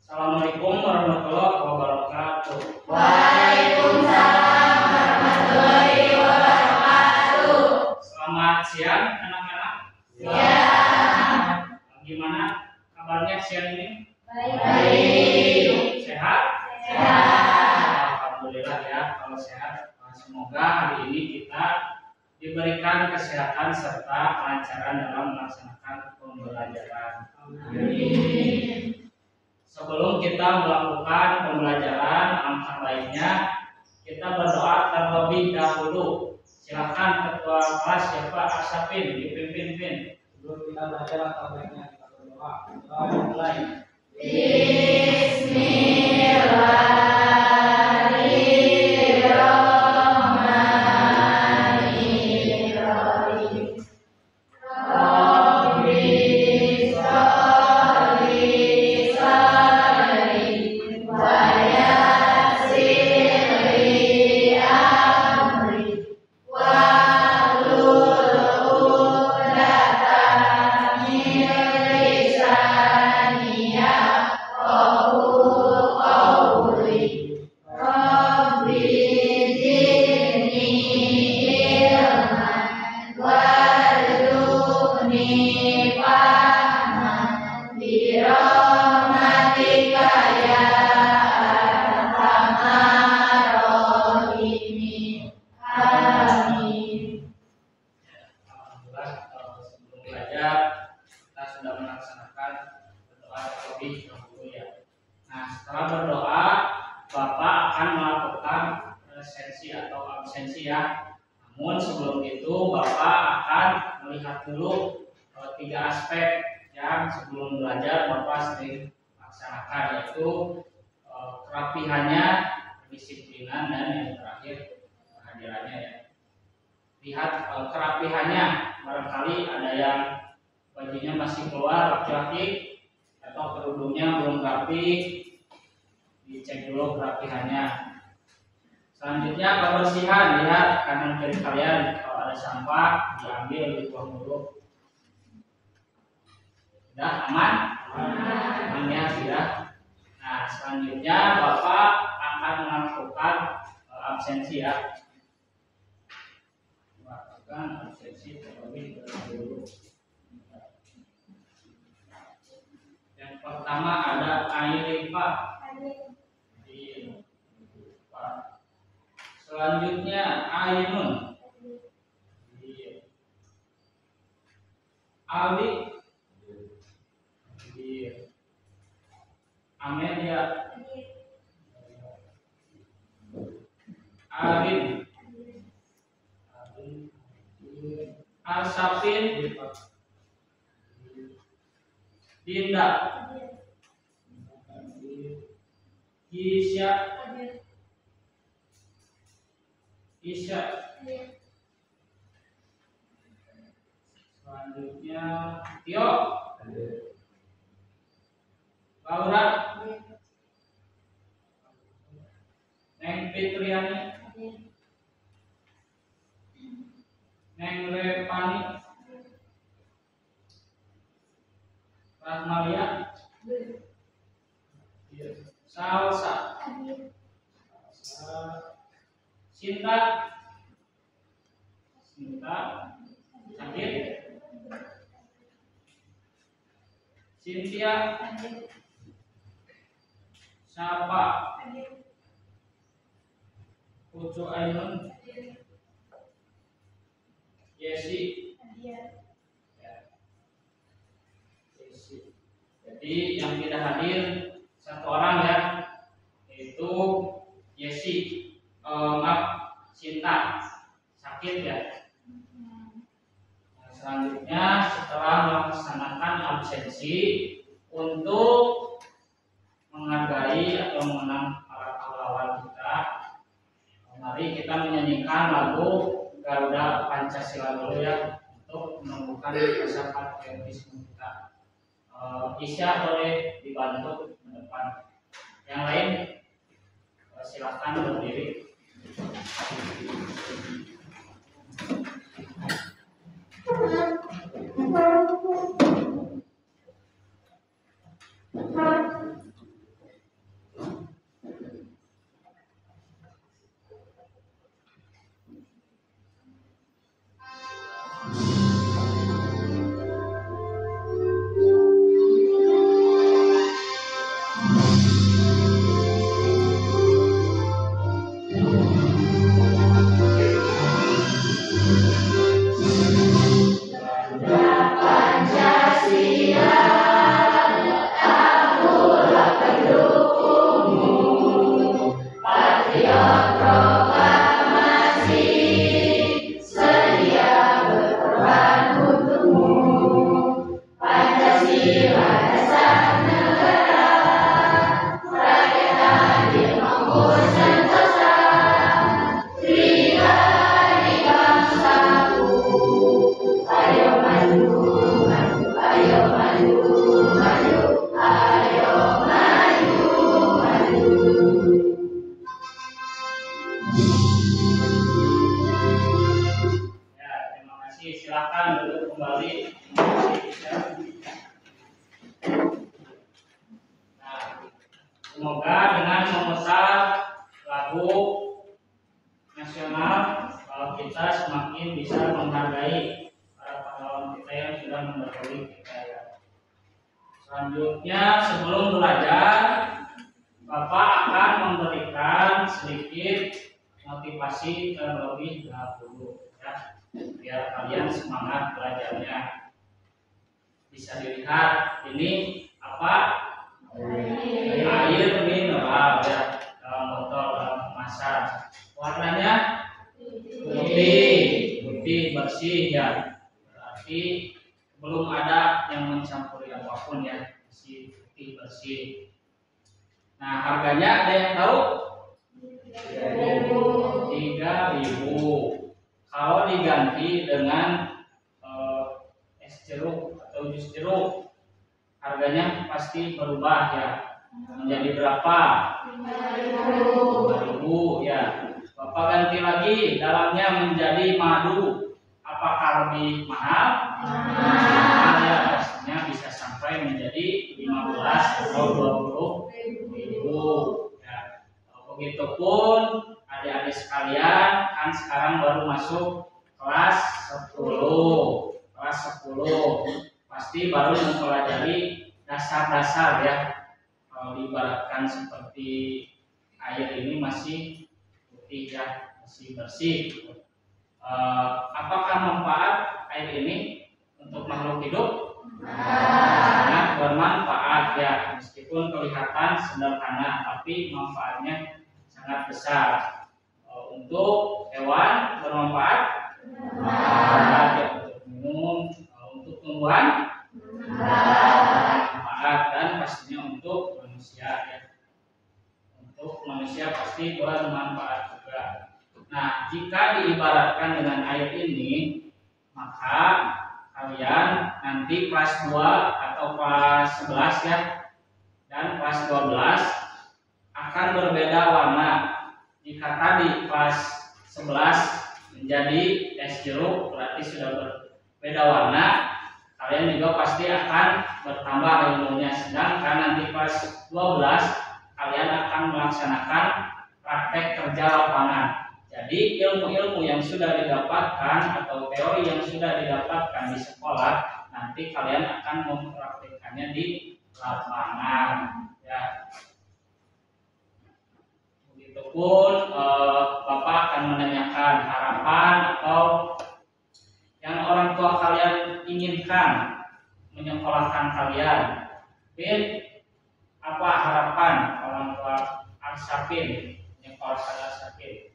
Assalamualaikum warahmatullahi wabarakatuh. Waalaikumsalam warahmatullahi wabarakatuh. Selamat siang anak-anak. Siang. Gimana kabarnya siang ini? Baik. Sehat? Sehat. Alhamdulillah ya kalau sehat. Semoga hari ini kita diberikan kesehatan serta kelancaran dalam melaksanakan pembelajaran. Amin. Sebelum kita melakukan pembelajaran, alangkah baiknya kita berdoa terlebih dahulu. Silakan ketua kelas siapa Asapin dipimpin. Sebelum kita belajar alangkah baiknya kita berdoa. Mulai. Bismillahirrahmanirrahim. Rabbi sholli salli wa yassir li amri wahlul 'uqdatam min lisani yafqahu qawli. Rabbi zidni ilman warzuqni fahman birahmatika ya arhamar rahimin. Amin. Alhamdulillah sebelum belajar kita sudah melaksanakan berdoa terlebih dahulu ya. Nah setelah berdoa Bapak akan melakukan presensi atau absensi ya. Namun sebelum itu Bapak akan melihat dulu tiga aspek yang sebelum belajar Bapak sering laksanakan, yaitu kerapihannya, kedisiplinan, dan yang terakhir kehadirannya ya. Lihat kerapihannya, barangkali ada yang bajunya masih keluar laki-laki atau kerudungnya belum rapi, dicek dulu kerapihannya. Selanjutnya kebersihan, lihat kanan kiri kalian, kalau ada sampah diambil, dibuang dulu. Sudah aman? Aman ya, sudah. Nah selanjutnya Bapak akan melakukan absensi ya. Melakukan absensi terlebih dahulu. Yang pertama ada Airifa. Selanjutnya Ainun. Ali. Amelia. Arin. Asapin. Dinda. Isya. Isya. Selanjutnya Tio. Laura. Neng Fitriani. Neng Repani. Rahmalia. Salsa. Cinta. Sakit. Cynthia. Sapa. Pucu Ainun. Yesi. Jadi yang tidak hadir satu orang ya, yaitu Yesi. Maaf, Cinta sakit ya. Nah, selanjutnya setelah melaksanakan absensi untuk menghargai atau mengenang para pahlawan kita, mari kita menyanyikan lagu Garuda Pancasila dulu ya, untuk menumbuhkan rasa patriotisme kita. Isya boleh dibantu ke depan. Yang lain silakan berdiri. Semoga dengan memutar lagu nasional kita semakin bisa menghargai para pahlawan kita yang sudah mendahului kita ya. Selanjutnya sebelum belajar, Bapak akan memberikan sedikit motivasi terlebih dahulu ya, biar kalian semangat belajarnya. Bisa dilihat ini apa? Air mineral ya, dalam botol, dalam kemasan. Warnanya putih bersih ya. Berarti belum ada yang mencampuri apapun ya, masih putih bersih. Nah, harganya ada yang tahu? 3.000. Kalau diganti dengan es jeruk atau jus jeruk, harganya pasti berubah ya. Menjadi berapa? 5.000 ya. Bapak ganti lagi dalamnya menjadi madu. Apakah lebih mahal? Mahal ya, pastinya bisa sampai menjadi 15 atau 20.000 ya. Begitupun adik-adik sekalian, kan sekarang baru masuk kelas 10. Kelas 10 pasti baru mempelajari dasar-dasar ya. Kalau diibaratkan seperti air ini masih putih ya, masih bersih. Apakah manfaat air ini untuk makhluk hidup? Sangat bermanfaat ya, meskipun kelihatan sederhana, tapi manfaatnya sangat besar. Untuk hewan bermanfaat, ya, untuk minum, untuk tumbuhan bermanfaat, dan pastinya untuk manusia ya. Untuk manusia pasti bermanfaat juga. Nah, jika diibaratkan dengan air ini, maka kalian nanti kelas 2 atau kelas 11 ya, dan kelas 12 akan berbeda warna. Jika tadi kelas 11 menjadi es jeruk, berarti sudah berbeda warna. Kalian juga pasti akan bertambah ilmunya. Sedangkan nanti kelas 12 kalian akan melaksanakan praktek kerja lapangan. Jadi ilmu-ilmu yang sudah didapatkan atau teori yang sudah didapatkan di sekolah, nanti kalian akan mempraktikkannya di lapangan ya. Begitupun Bapak akan menanyakan harapan atau yang orang tua kalian inginkan menyekolahkan kalian. Bin, apa harapan orang tua Arsapin menyekolahkan Arsapin?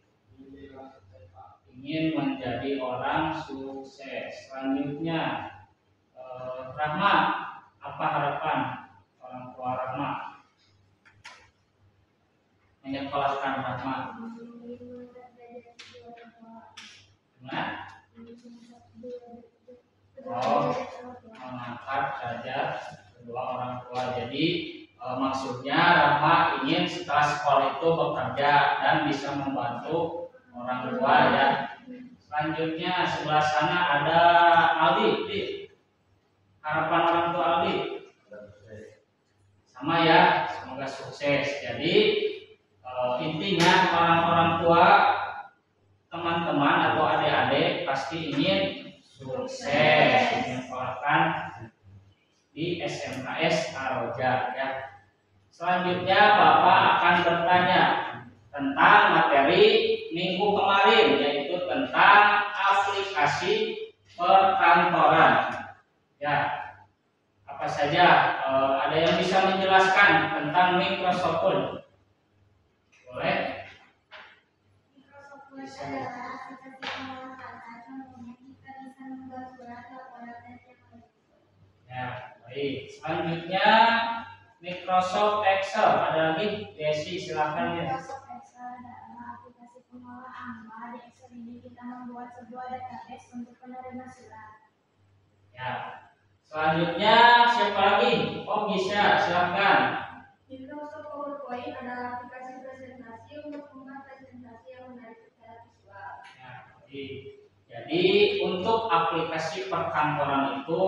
Ingin menjadi orang sukses. Selanjutnya Rahma, apa harapan orang tua Rahma menyekolahkan Rahma? Nah, mengangkat derajat kedua orang tua. Jadi maksudnya Rahma ingin setelah sekolah itu bekerja dan bisa membantu orang tua ya. Selanjutnya sebelah sana ada Aldi. Harapan orang tua Aldi sama ya, semoga sukses. Jadi intinya orang-orang tua, teman-teman atau adik-adik pasti ingin sukses, menyekolahkan di SMKS Ar-Roja ya. Selanjutnya Bapak akan bertanya tentang materi minggu kemarin, yaitu tentang aplikasi perkantoran ya. Apa saja, ada yang bisa menjelaskan tentang Microsoft Word? Boleh? Microsoft Word adalah aplikasi pengolah kata, contohnya kita bisa membuat surat, laporan, dan yang lain. Ya, baik. Selanjutnya Microsoft Excel, ada lagi? Desi, silakan ya. Microsoft Excel adalah aplikasi pengolah angka. Di Excel ini kita membuat sebuah database untuk penerima surat. Ya. Selanjutnya siapa lagi? Oh, bisa, silakan. Microsoft PowerPoint adalah aplikasi presentasi untuk membuat presentasi yang menarik secara visual. Ya, baik. Jadi untuk aplikasi perkantoran itu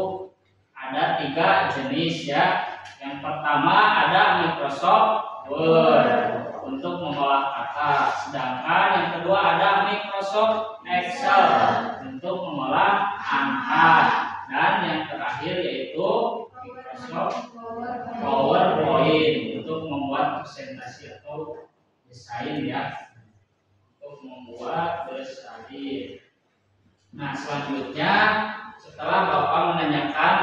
ada 3 jenis ya. Yang pertama ada Microsoft Word untuk mengolah kata. Sedangkan yang kedua ada Microsoft Excel untuk mengolah angka. Dan yang terakhir yaitu Microsoft PowerPoint untuk membuat presentasi atau desain ya. Untuk membuat desain. Nah, selanjutnya setelah Bapak menanyakan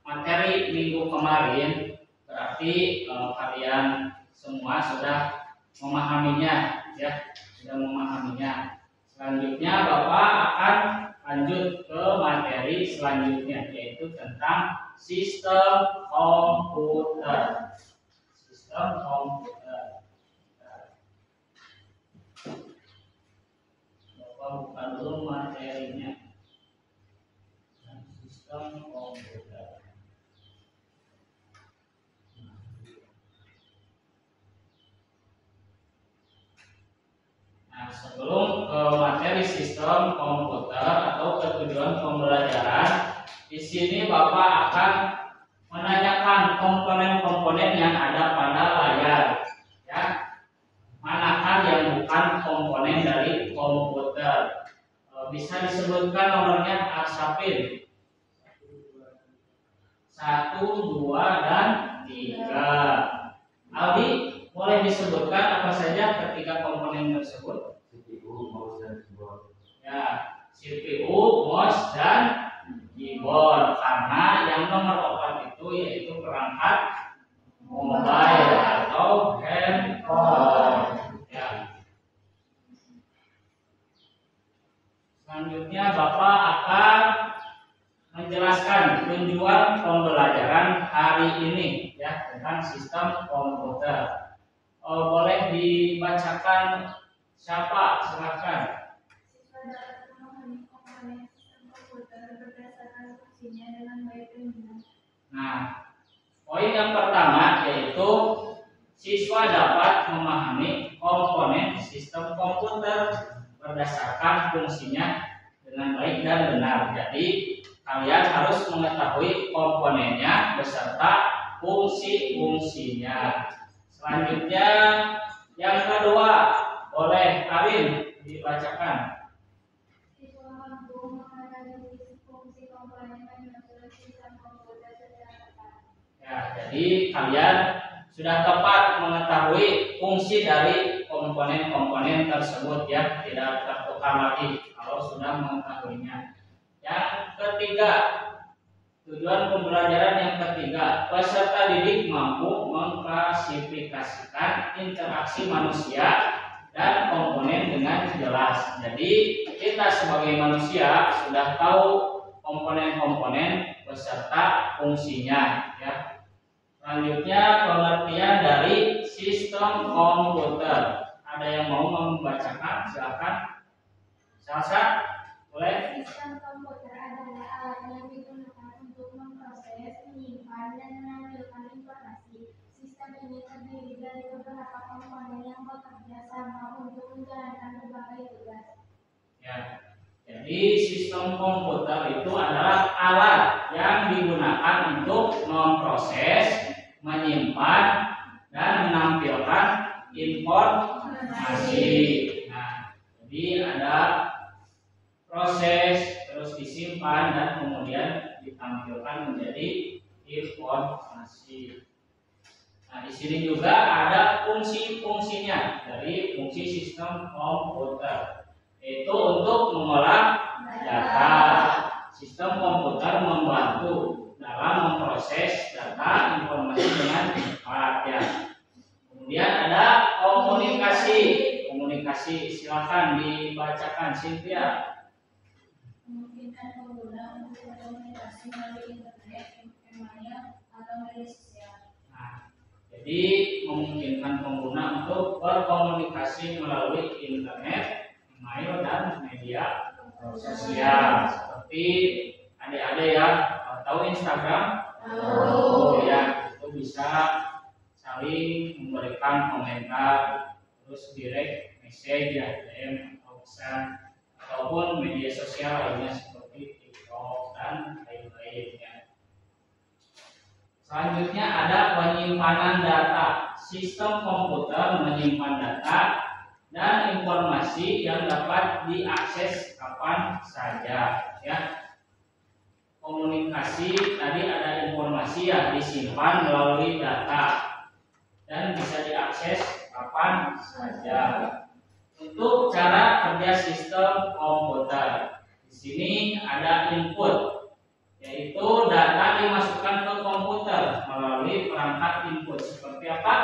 materi minggu kemarin, berarti kalian semua sudah memahaminya ya, sudah memahaminya. Selanjutnya Bapak akan lanjut ke materi selanjutnya, yaitu tentang sistem komputer. Sistem komputer. Bapak buka dulu materinya. Sistem komputer. Nah, sebelum ke materi sistem komputer atau ketujuan pembelajaran, di sini Bapak akan menanyakan komponen-komponen yang ada pada layar, ya. Manakah yang bukan komponen dari komputer? Bisa disebutkan nomornya Arsafin? 1, 2, dan 3. Aldi, boleh disebutkan apa saja ketiga komponen tersebut? CPU, mouse, dan keyboard. Ya, CPU, mouse, dan keyboard. Karena yang nomor 4 itu yaitu perangkat mobile atau handphone. Ya. Selanjutnya Bapak akan menjelaskan tujuan pembelajaran hari ini ya tentang sistem komputer. Boleh dibacakan siapa? Silakan. Siswa dapat memahami komponen sistem komputer berdasarkan fungsinya dengan baik dan benar. Nah, poin yang pertama yaitu siswa dapat memahami komponen sistem komputer berdasarkan fungsinya dengan baik dan benar. Jadi kalian harus mengetahui komponennya beserta fungsi-fungsinya. Selanjutnya yang kedua, boleh Arin dibacakan. Siswa mampu mengenali fungsi komponen dan mengatur sistem komputer secara tepat. Ya, jadi kalian sudah tepat mengetahui fungsi dari komponen-komponen tersebut ya, tidak tertukar lagi kalau sudah mengetahuinya. Yang ketiga, tujuan pembelajaran yang ketiga, peserta didik mampu mengklasifikasikan interaksi manusia dan komponen dengan jelas. Jadi kita sebagai manusia sudah tahu komponen-komponen beserta fungsinya ya. Selanjutnya pengertian dari sistem komputer. Ada yang mau membacakan? Silakan. Salsa, boleh? Sistem komputer adalah alat yang digunakan untuk memproses, menyimpan, dan menampilkan informasi. Sistem ini terdiri dari beberapa komponen yang bekerja sama untuk menjalankan berbagai tugas. Ya. Jadi sistem komputer itu adalah alat yang digunakan untuk memproses, menyimpan, dan menampilkan informasi. Nah, jadi ada proses, terus disimpan, dan kemudian ditampilkan menjadi informasi. Nah, di sini juga ada fungsi-fungsinya dari fungsi sistem komputer. Itu untuk mengolah data. Sistem komputer membantu dalam memproses data informasi dengan cepat ya. Kemudian ada komunikasi. Komunikasi silakan dibacakan Cynthia. Memungkinkan pengguna untuk berkomunikasi melalui internet, email, atau media sosial. Nah, jadi memungkinkan pengguna untuk berkomunikasi melalui internet, email, dan media sosial. Seperti adik-adik ya, tahu Instagram? Oh ya, itu bisa saling memberikan komentar, terus direct message ya, DM atau pesan, ataupun media sosial lainnya seperti TikTok dan lain-lainnya. Selanjutnya ada penyimpanan data. Sistem komputer menyimpan data dan informasi yang dapat diakses kapan saja, ya. Komunikasi tadi ada informasi yang disimpan melalui data dan bisa diakses kapan saja. Untuk cara kerja sistem komputer, di sini ada input, yaitu data dimasukkan ke komputer melalui perangkat input seperti apa?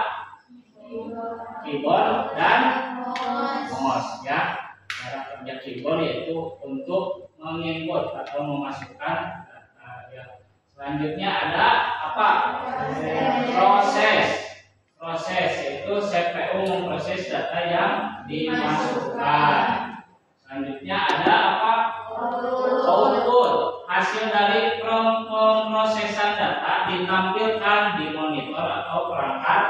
Keyboard dan mouse, ya. Cara kerja keyboard yaitu untuk menginput atau memasukkan data, ya. Selanjutnya ada apa? Proses yaitu CPU memproses data yang dimasukkan. Selanjutnya ada apa? Output, hasil dari pemrosesan data ditampilkan di monitor atau perangkat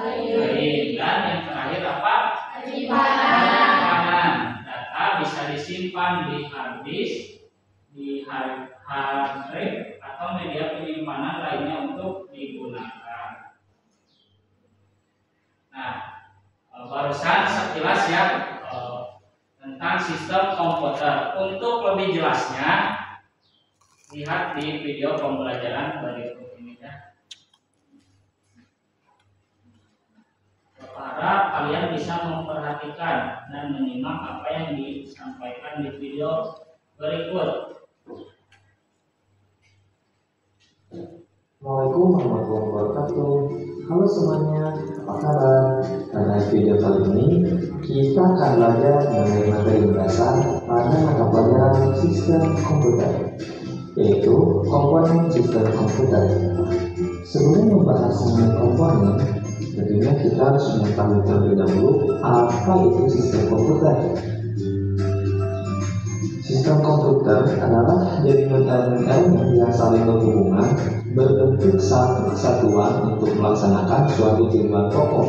lain. Dan yang terakhir apa? Penyimpanan. Data bisa disimpan di hard disk, di hard drive atau media penyimpanan lainnya untuk digunakan. Nah, barusan sekilas ya tentang sistem komputer. Untuk lebih jelasnya, lihat di video pembelajaran berikut ini, ya. Harap kalian bisa memperhatikan dan menyimak apa yang disampaikan di video berikut. Assalamualaikum warahmatullahi wabarakatuh. Halo semuanya, apa kabar? Pada video kali ini kita akan belajar mengenai materi dasar pada mata pelajaran sistem komputer, yaitu komponen sistem komputer. Sebelum membahas mengenai komponen, tentunya kita harus mengetahui terlebih dahulu apa itu sistem komputer. Sistem komputer adalah jaringan elemen yang saling berhubungan berbentuk satu kesatuan untuk melaksanakan suatu tujuan pokok.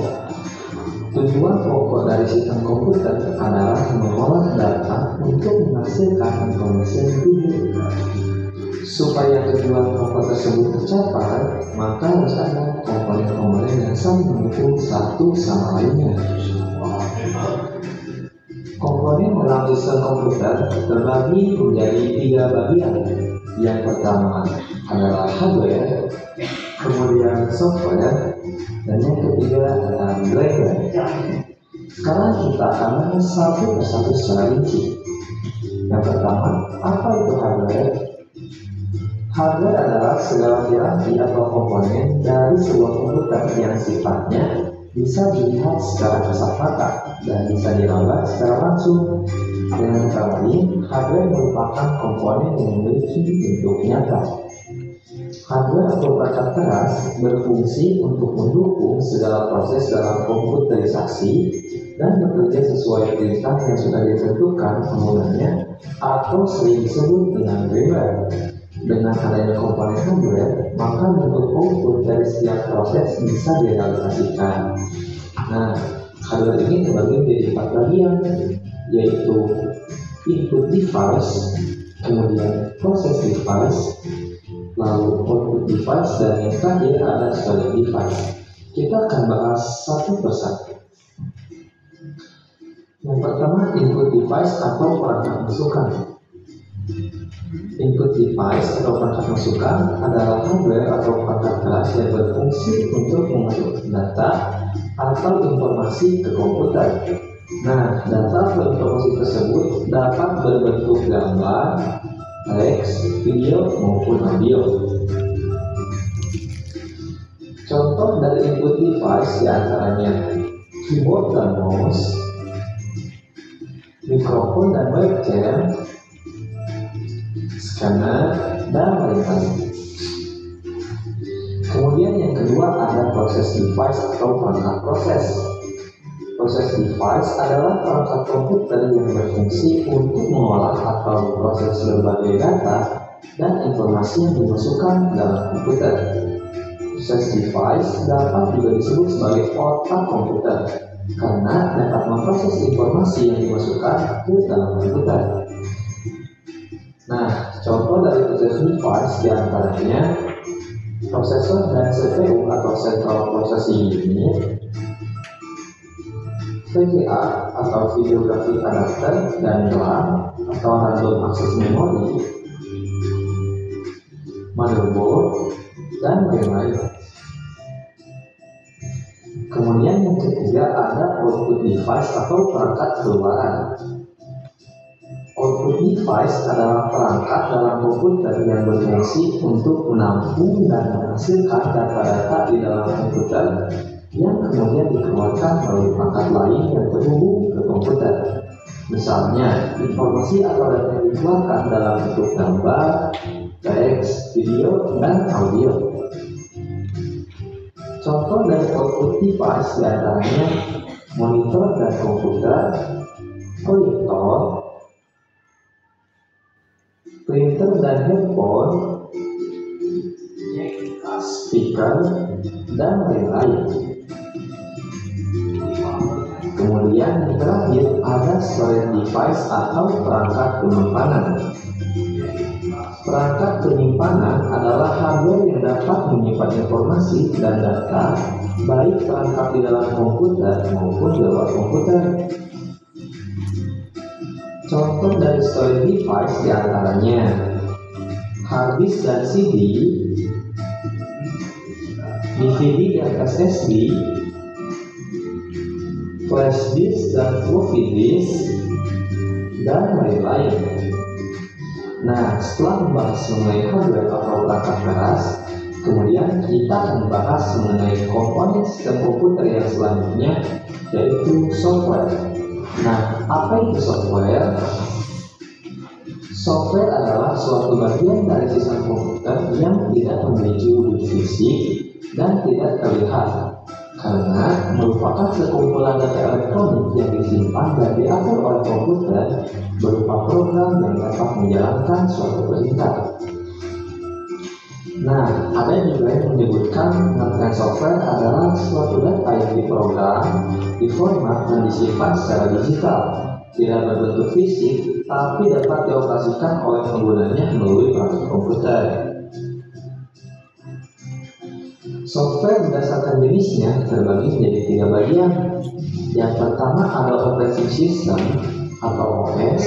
Tujuan pokok dari sistem komputer adalah mengolah data untuk menghasilkan informasi yang dituju. Supaya tujuan pokok tersebut tercapai, maka harus ada komponen-komponen yang saling mendukung satu sama lainnya. Komponen dalam sistem komputer terbagi menjadi 3 bagian. Yang pertama adalah hardware, kemudian software, dan yang ketiga adalah driver. Sekarang kita akan bahas satu persatu secara rinci. Yang pertama, apa itu hardware? Hardware adalah segala piranti atau komponen dari sebuah komputer yang sifatnya bisa dilihat secara kasat mata dan bisa diraba secara langsung. Dengan kata lain, hardware merupakan komponen yang memiliki bentuk nyata. Hardware atau perangkat keras berfungsi untuk mendukung segala proses dalam komputerisasi dan bekerja sesuai perintah yang sudah ditentukan penggunanya atau sering disebut dengan driver. Dengan adanya komponen hardware, maka bentuk output dari setiap proses bisa direalisasikan. Nah, hardware ini terbagi menjadi 4 bagian, yaitu input device, kemudian process device, lalu output device, dan yang terakhir ada storage device. Kita akan bahas satu persatu. Yang pertama, input device atau perangkat masukan. Input device atau perangkat masukan adalah hardware atau perangkat keras yang berfungsi untuk memasukkan data atau informasi ke komputer. Nah, data atau informasi tersebut dapat berbentuk gambar, teks, video, maupun audio. Contoh dari input device diantaranya keyboard dan mouse, mikrofon dan webcam, scanner, dan lain-lain. Kemudian yang kedua ada proses device atau perangkat proses. Proses device adalah perangkat komputer yang berfungsi untuk mengolah atau memproses berbagai data dan informasi yang dimasukkan dalam komputer. Proses device dapat juga disebut sebagai otak komputer karena dapat memproses informasi yang dimasukkan ke dalam komputer. Nah, contoh dari proses device diantaranya prosesor dan CPU atau Central Processing Unit, VGA atau Video Graphic Adapter, dan RAM atau Random Access Memory, motherboard, dan lain-lain. Kemudian yang ketiga ada output device atau perangkat keluaran. Output device adalah perangkat dalam komputer yang berfungsi untuk menampung dan menghasilkan data-data di dalam komputer yang kemudian dikeluarkan melalui perangkat lain yang terhubung ke komputer. Misalnya, informasi atau data yang dikeluarkan dalam bentuk gambar, teks, video, dan audio. Contoh dari output device diantaranya monitor dan komputer, proyektor, printer dan handphone, speaker, dan lain-lain. Kemudian yang terakhir ada storage device atau perangkat penyimpanan. Perangkat penyimpanan adalah hardware yang dapat menyimpan informasi dan data, baik perangkat di dalam komputer maupun di luar komputer. Contoh dari storage device diantaranya hard disk dan CD, DVD dan SSD, flash disk dan floppy disk, dan lain-lain. Nah, setelah membahas mengenai hardware atau perangkat keras, kemudian kita akan membahas mengenai komponen sistem komputer yang selanjutnya, yaitu software. Nah, apa itu software? Software adalah suatu bagian dari sistem komputer yang tidak memiliki wujud fisik dan tidak terlihat, karena merupakan sekumpulan data elektronik yang disimpan dan diatur oleh komputer berupa program yang dapat menjalankan suatu perintah. Nah, ada juga yang menyebutkan pengertian software adalah suatu data yang diprogram, diformat, dan disimpan secara digital, tidak berbentuk fisik, tapi dapat dioperasikan oleh penggunanya melalui perangkat komputer. Software berdasarkan jenisnya terbagi menjadi 3 bagian. Yang pertama ada operating system atau OS,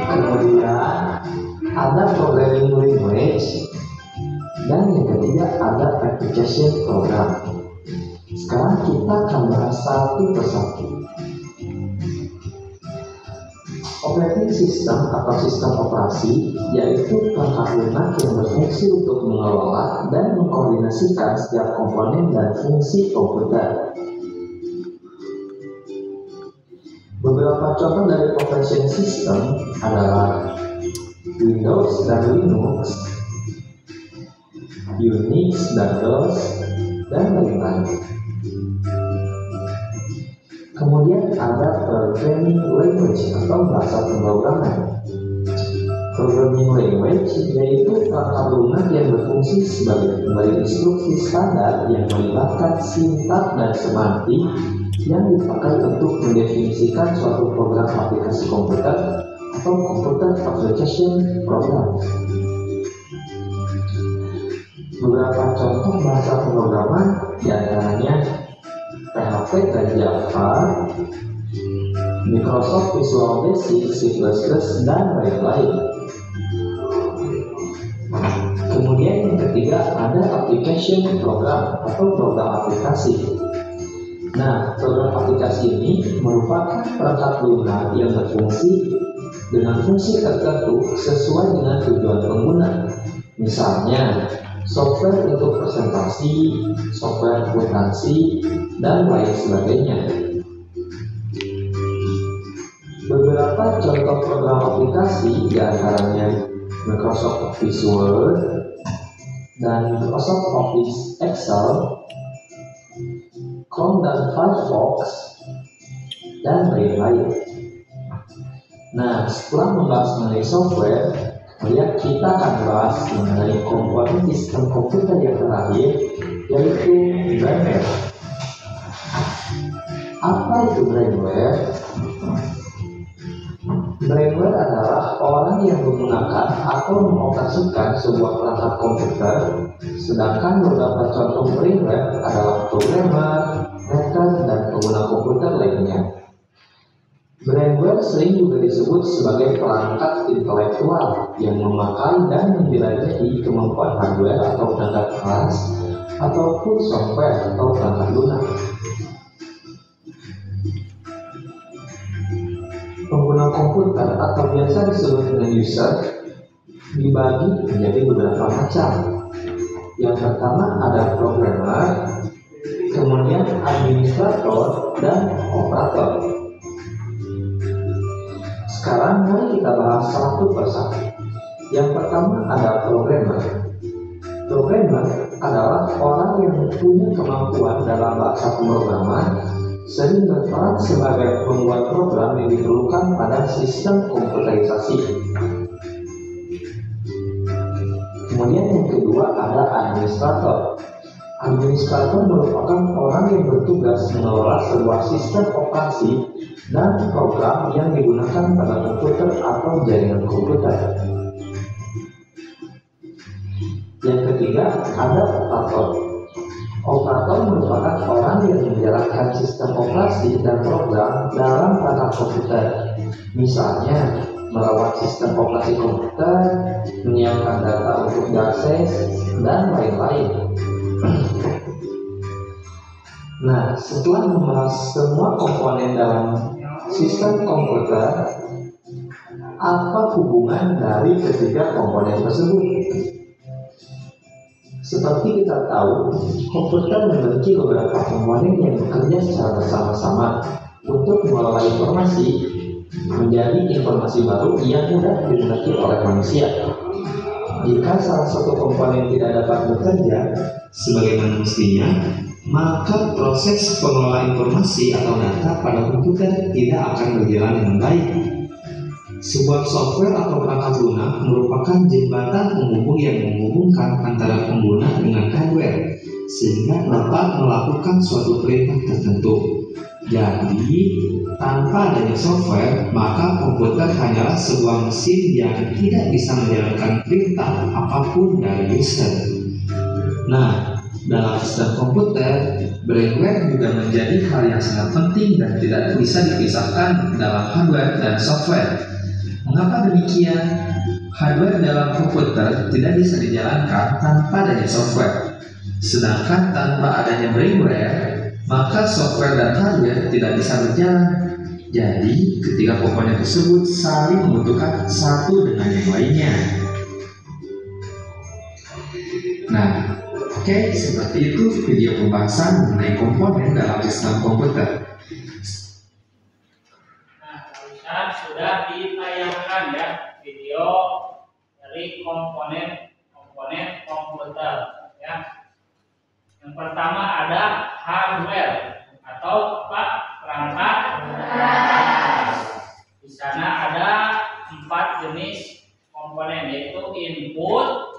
kemudian ada programming language, dan yang ketiga ada application program. Sekarang kita akan bahas satu persatu. Operating system atau sistem operasi yaitu perangkat lunak yang berfungsi untuk mengelola dan mengkoordinasikan setiap komponen dan fungsi komputer. Beberapa contoh dari operating system adalah Windows dan Linux, Unix dan DOS, dan lain-lain. Kemudian ada programming language atau bahasa pemrograman. Programming language yaitu perangkat lunak yang berfungsi sebagai pemberi instruksi standar yang melibatkan sintaks dan semantik yang dipakai untuk mendefinisikan suatu program aplikasi komputer atau computer application program. Beberapa contoh bahasa pemrograman diantaranya PHP dan Java, Microsoft Visual Basic, C++, dan lain-lain. Kemudian yang ketiga ada application program atau program aplikasi. Nah, program aplikasi ini merupakan perangkat lunak yang berfungsi dengan fungsi tertentu sesuai dengan tujuan pengguna. Misalnya, software untuk presentasi, software akuntansi, dan lain sebagainya. Beberapa contoh program aplikasi diantaranya Microsoft Office Word dan Microsoft Office Excel, Chrome dan Firefox, dan lain-lain. Nah, setelah membahas mengenai software, kemudian kita akan bahas mengenai komponen sistem komputer yang terakhir, yaitu brainware. Apa itu brainware? Brainware adalah orang yang menggunakan atau atau mengoperasikan sebuah perangkat komputer, sedangkan beberapa contoh brainware adalah programmer, hacker, dan pengguna komputer lainnya. Brainware sering juga disebut sebagai perangkat intelektual yang memakai dan menjelajahi kemampuan hardware atau perangkat keras ataupun software atau perangkat lunak. Pengguna komputer atau biasa disebut dengan user dibagi menjadi beberapa macam. Yang pertama ada programmer, kemudian administrator, dan operator. Sekarang mari kita bahas satu persatu. Yang pertama ada programmer. Programmer adalah orang yang punya kemampuan dalam bahasa pemrograman, sering berperan sebagai pembuat program yang diperlukan pada sistem komputerisasi. Kemudian yang kedua ada administrator. Administrator merupakan orang yang bertugas mengelola sebuah sistem operasi dan program yang digunakan pada komputer atau jaringan komputer. Yang ketiga ada operator. Operator merupakan orang yang menjalankan sistem operasi dan program dalam perangkat komputer. Misalnya, merawat sistem operasi komputer, menyiapkan data untuk diakses, dan lain-lain. Nah, setelah membahas semua komponen dalam sistem komputer, apa hubungan dari ketiga komponen tersebut? Seperti kita tahu, komputer memiliki beberapa komponen yang bekerja secara bersama-sama untuk mengelola informasi menjadi informasi baru yang mudah dimiliki oleh manusia. Jika salah satu komponen tidak dapat bekerja sebagaimana mestinya, maka proses pengelolaan informasi atau data pada komputer tidak akan berjalan dengan baik. Sebuah software atau perangkat lunak merupakan jembatan penghubung yang menghubungkan antara pengguna dengan hardware sehingga dapat melakukan suatu perintah tertentu. Jadi, tanpa adanya software, maka komputer hanyalah sebuah mesin yang tidak bisa menjalankan perintah apapun dari user. Nah, dalam sistem komputer, brainware juga menjadi hal yang sangat penting dan tidak bisa dipisahkan dalam hardware dan software. Mengapa demikian? Hardware dalam komputer tidak bisa dijalankan tanpa adanya software. Sedangkan tanpa adanya brainware, maka software dan hardware tidak bisa berjalan. Jadi, ketiga komponen tersebut saling membutuhkan satu dengan yang lainnya. Nah, oke, seperti itu video pembahasan mengenai komponen dalam sistem komputer. Nah, barusan sudah ditayangkan ya video dari komponen komputer ya. Yang pertama ada hardware atau apa? Perangkat. Di sana ada 4 jenis komponen yaitu input,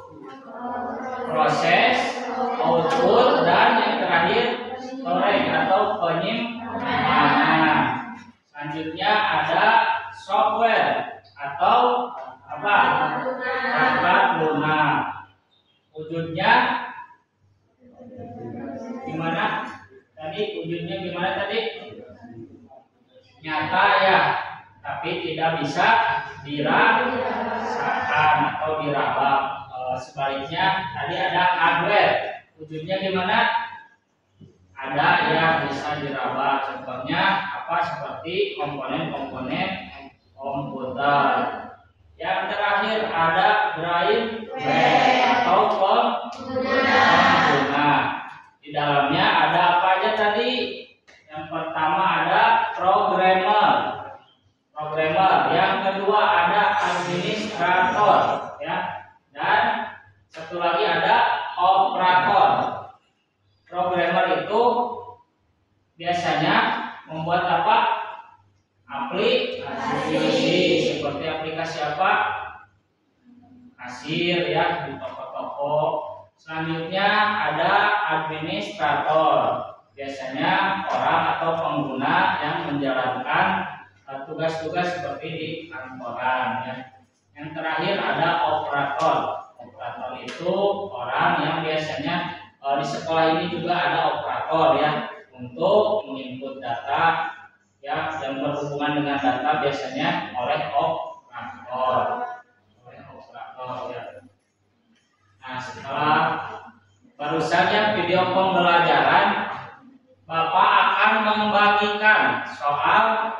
proses, output, dan yang terakhir storage atau penyimpanan. Selanjutnya ada software atau apa? Perangkat lunak. Wujudnya gimana? Wujudnya gimana tadi? Nyata ya, tapi tidak bisa dirasakan atau diraba. Sebaliknya tadi ada hardware. Wujudnya gimana? Ada yang bisa diraba. Contohnya apa? Seperti komponen-komponen komputer. Yang terakhir ada brainware atau pengguna. Di dalamnya ada apa aja tadi? Yang pertama ada programmer. Yang kedua ada administrator, ya. Dan satu lagi ada operator. Programmer itu biasanya membuat apa? Aplikasi. Seperti aplikasi apa? Kasir ya di toko-toko. Selanjutnya ada administrator. Biasanya orang atau pengguna yang menjalankan tugas-tugas seperti di kantoran ya. Yang terakhir ada operator. Operator itu orang yang biasanya di sekolah ini juga ada operator ya, untuk menginput data ya yang berhubungan dengan data biasanya oleh operator. Ya. Nah, setelah barusannya video pembelajaran, Bapak akan membagikan soal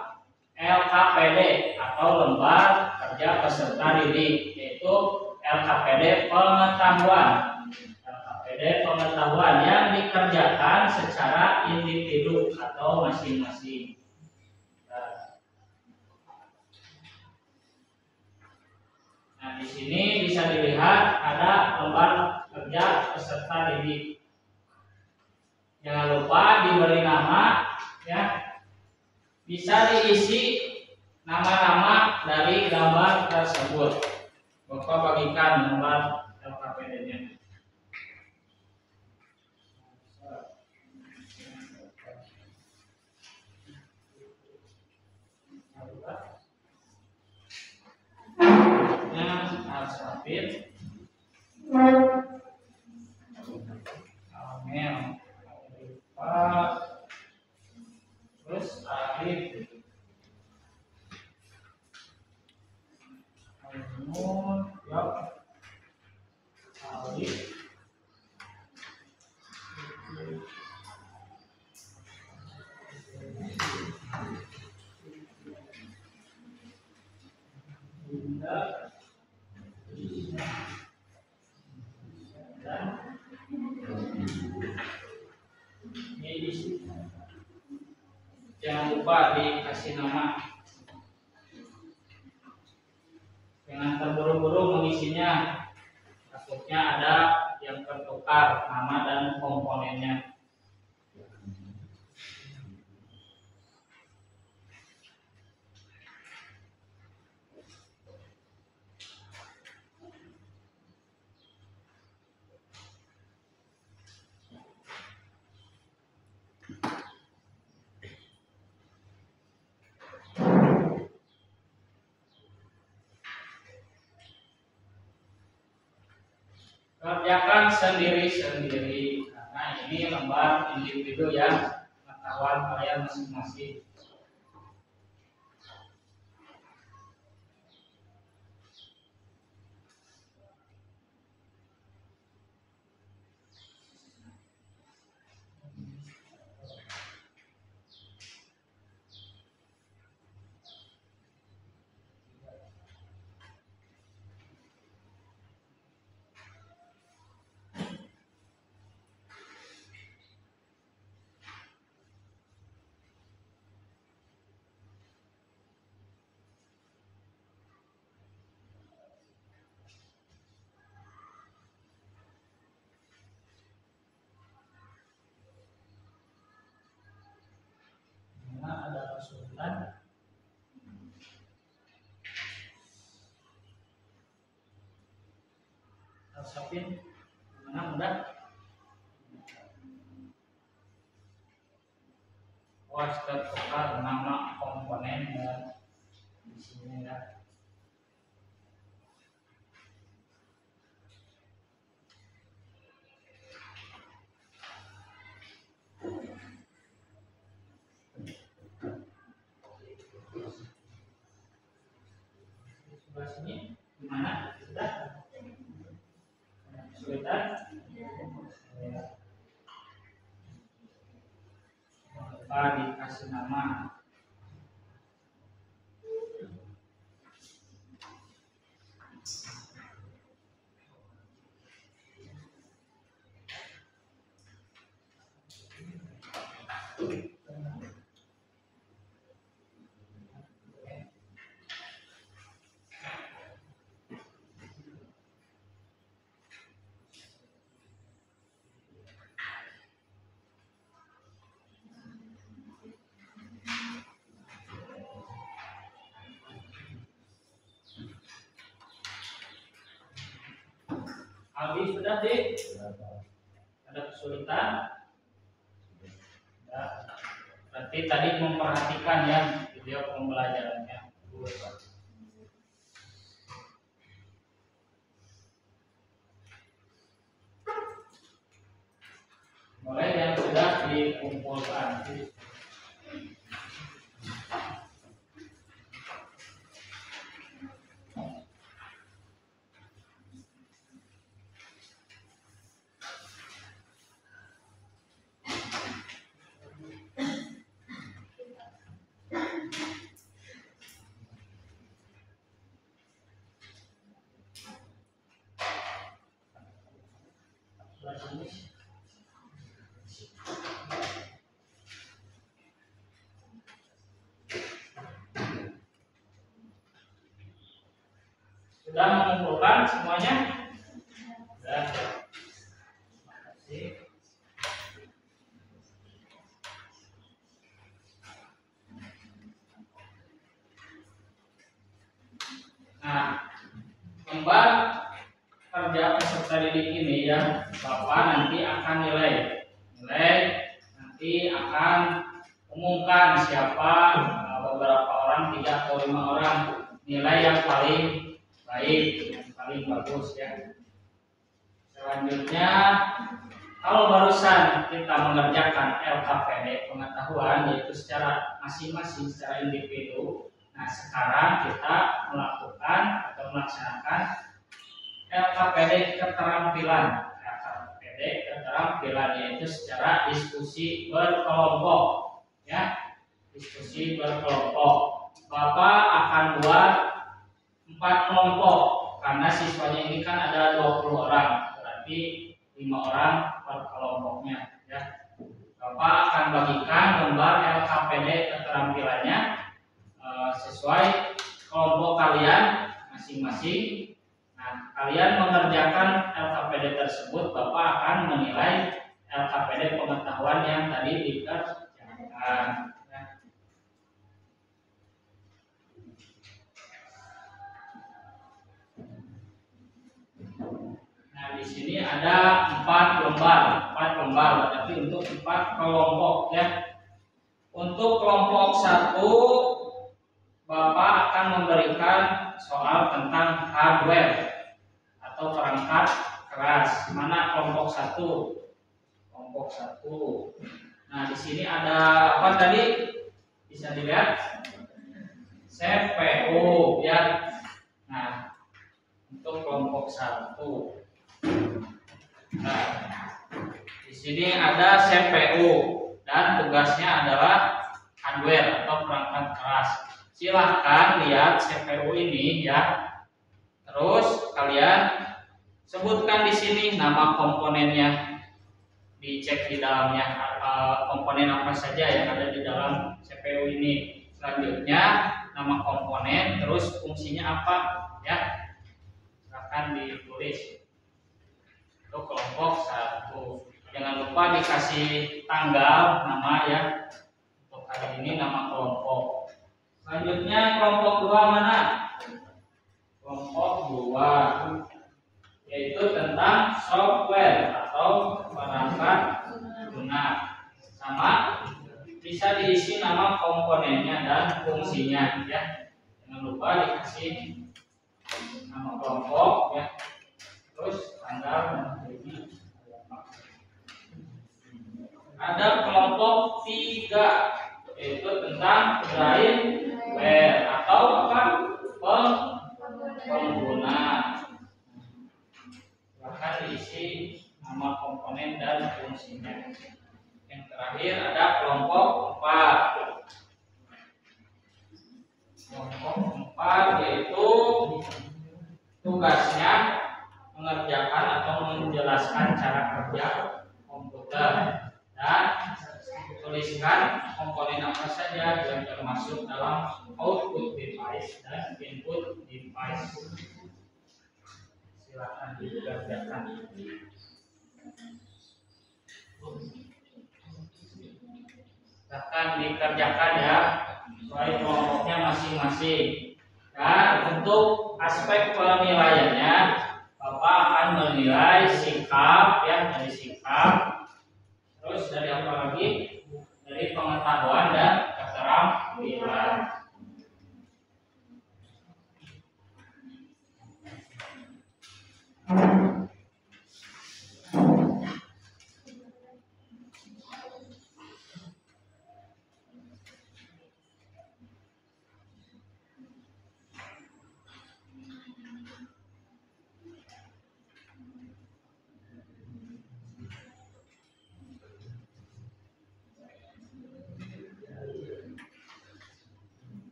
LKPD atau lembar kerja peserta didik, yaitu LKPD pengetahuan. LKPD pengetahuan yang dikerjakan secara individu atau masing-masing. Nah, di sini bisa dilihat ada lembar kerja peserta didik. Jangan lupa diberi nama ya. Bisa diisi nama-nama dari gambar tersebut. Bapak bagikan lembar LKPD-nya. Asapit, Amel, Pak, terus Arif, Ainun, Yop, Alif, Bunda, dan ini jangan lupa dikasih nama. Jangan terburu-buru mengisinya, takutnya ada yang tertukar nama dan komponennya. Kerjakan sendiri-sendiri karena ini lembar individu yang pengetahuan kalian masing-masing. Ada kesulitan. Sapin, mana mudah? Tertukar nama komponen dan di sini ya. Sebelah sini gimana? Sudah? Kesulitan? Lupa dikasih nama. Aldi sudah deh. Ada kesulitan? Ya. Berarti tadi memperhatikan ya video pembelajarannya. dikumpulkan. Sudah mengumpulkan semuanya? Sudah. Terima kasih. Nah, lembar kerja peserta didik ini ya, Bapak nanti akan nilai nanti akan umumkan siapa beberapa orang, 3 atau 5 orang nilai yang paling baik, yang paling bagus ya. Selanjutnya, kalau barusan kita mengerjakan LKPD pengetahuan yaitu secara masing-masing secara individu, nah sekarang kita melakukan atau melaksanakan LKPD keterampilan. LKPD keterampilan yaitu secara diskusi berkelompok ya. Diskusi berkelompok. Bapak akan buat 4 kelompok karena siswanya ini kan ada 20 orang, berarti 5 orang per kelompoknya ya. Bapak akan bagikan lembar LKPD keterampilannya sesuai kelompok kalian masing-masing. Nah, kalian mengerjakan LKPD tersebut, Bapak akan menilai LKPD pengetahuan yang tadi dikerjakan. Nah, di sini ada 4 lembar, tapi untuk 4 kelompok ya. Untuk kelompok 1, Bapak akan memberikan soal tentang hardware atau perangkat keras. Mana kelompok 1? Kelompok 1. Nah, di sini ada apa tadi? Bisa dilihat CPU ya. Nah, untuk kelompok 1. Nah, di sini ada CPU dan tugasnya adalah hardware atau perangkat keras. Silahkan lihat CPU ini ya. Terus kalian sebutkan di sini nama komponennya. Dicek di dalamnya komponen apa saja yang ada di dalam CPU ini. Selanjutnya nama komponen, terus fungsinya apa ya. Silahkan ditulis. Untuk kelompok 1. Jangan lupa dikasih tanggal nama ya. Untuk hari ini nama kelompok. Selanjutnya kelompok 2 mana? Kelompok 2 yaitu tentang software atau perangkat guna. Sama, bisa diisi nama komponennya dan fungsinya ya. Jangan lupa dikasih nama kelompok ya. Terus tanggal dan hari. Ada kelompok 3 yaitu tentang driver atau apa? Pengguna. Bahkan diisi nama komponen dan fungsinya. Yang terakhir ada kelompok 4. Kelompok 4 yaitu tugasnya mengerjakan atau menjelaskan cara kerja komputer dan tuliskan komponen apa saja yang termasuk dalam output device dan input device. Silakan dikerjakan. Silakan dikerjakan ya, sesuai kelompoknya masing-masing. Dan untuk aspek penilaiannya, Bapak akan menilai sikap ya, dari sikap. Terus dari apa lagi? Dari pengetahuan dan keterampilan.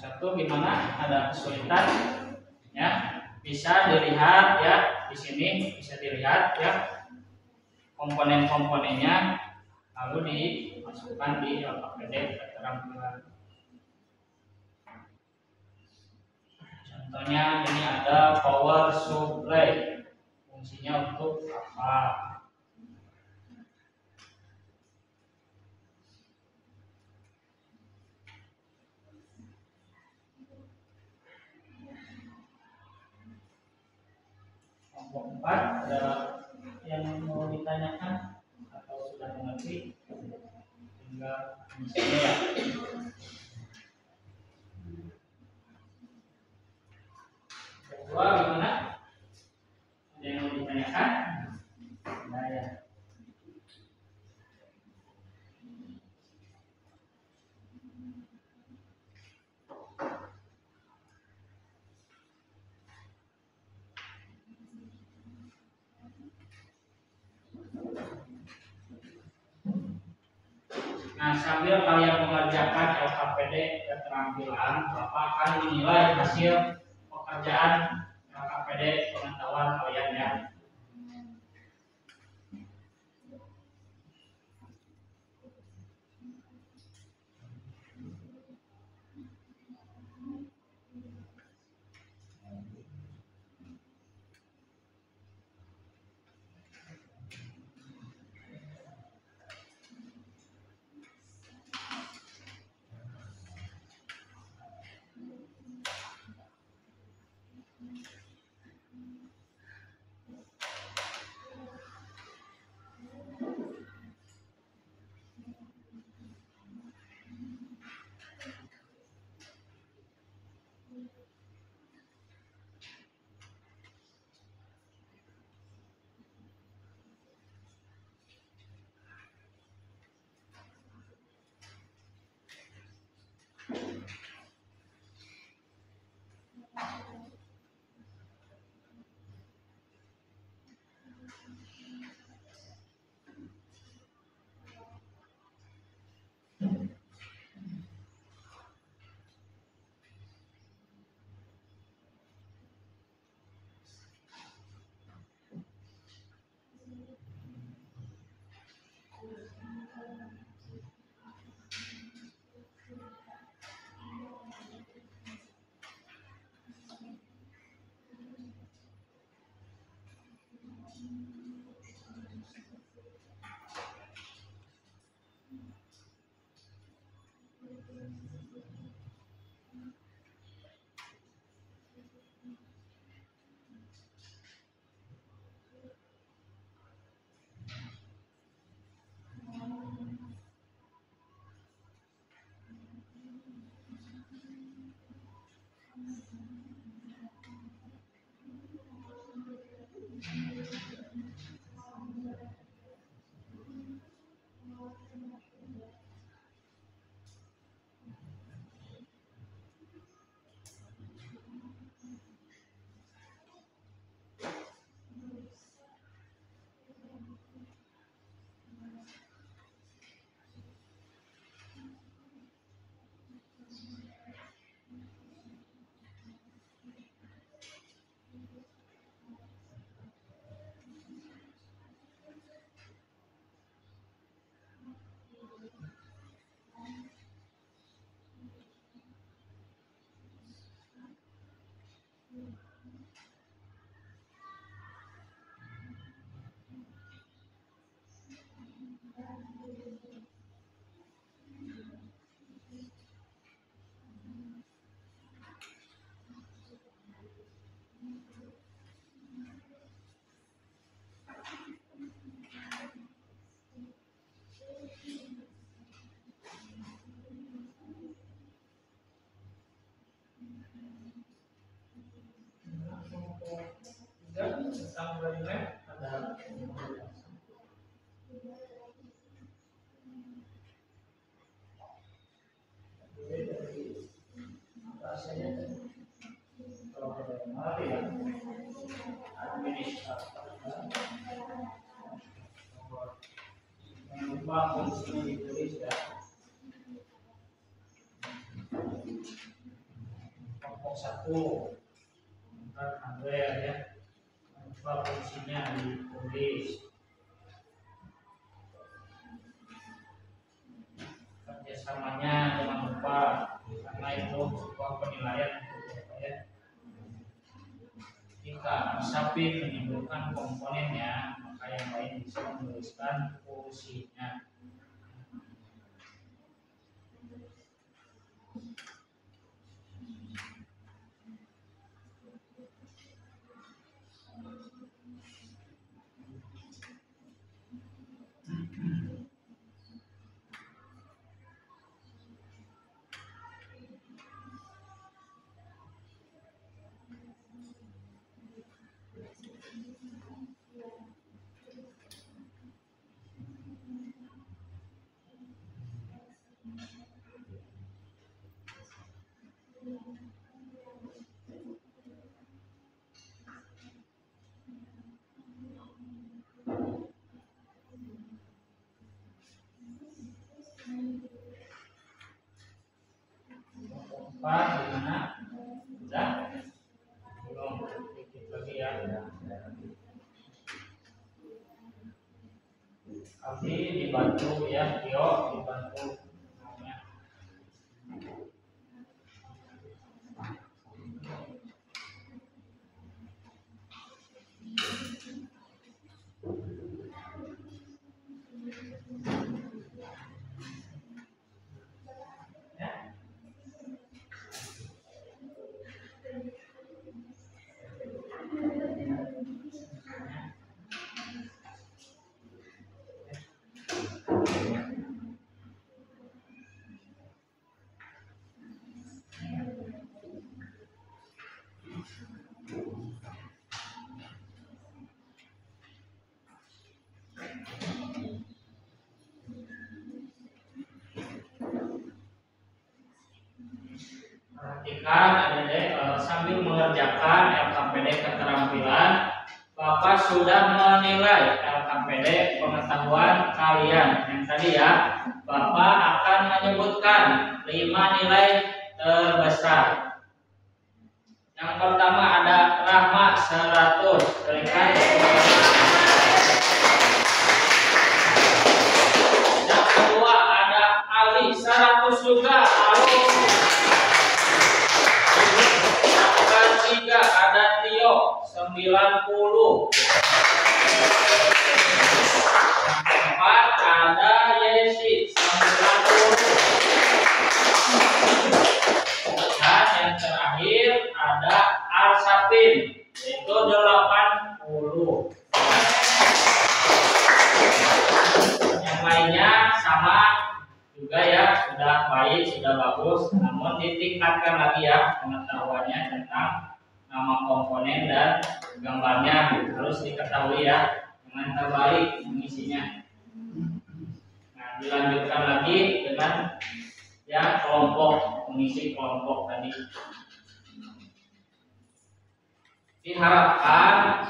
satu gimana? Ada kesulitan ya, bisa dilihat ya, di sini bisa dilihat ya komponen-komponennya, lalu dimasukkan di LKPD keterampilan. Contohnya ini ada power supply, fungsinya untuk apa? Kelompok 4 ada yang mau ditanyakan atau sudah mengerti? Tinggal misalnya ya. Kedua gimana? Ada yang mau ditanyakan? Nah ya. Nah, sambil kalian mengerjakan LKPD keterampilan, Bapak akan menilai hasil pekerjaan LKPD pengetahuan kalian ya. Tentang brainlet ada rasanya kalau mari ya administrator jangan lupa fungsinya ditulis ya. kelompok 1 hardware ya, apa fungsinya ditulis, kerjasamanya jangan lupa karena itu sebuah penilaian ya. Jika Sapin menyebutkan komponennya, maka yang lain bisa menuliskan fungsinya. Pak, gimana? Sudah? Belum, dikit lagi ya. Kami dibantu ya, Tio dibantu. Perhatikan adik-adik, sambil mengerjakan LKPD keterampilan, Bapak sudah menilai LKPD pengetahuan kalian. Yang tadi ya, Bapak akan menyebutkan 5 nilai terbesar. Yang pertama ada Rahma 100. Berikan. Yang kedua ada Ali 100 juga. Yang ketiga ada Tio 90. Yang keempat ada Yesi 90. Dan yang terakhir ada Arsapin yaitu 80. Yang lainnya sama juga ya, sudah baik, sudah bagus, namun ditingkatkan lagi ya pengetahuannya tentang nama komponen dan gambarnya harus diketahui ya, dengan terbalik mengisinya. Nah, dilanjutkan lagi dengan ya kelompok, mengisi kelompok tadi. Diharapkan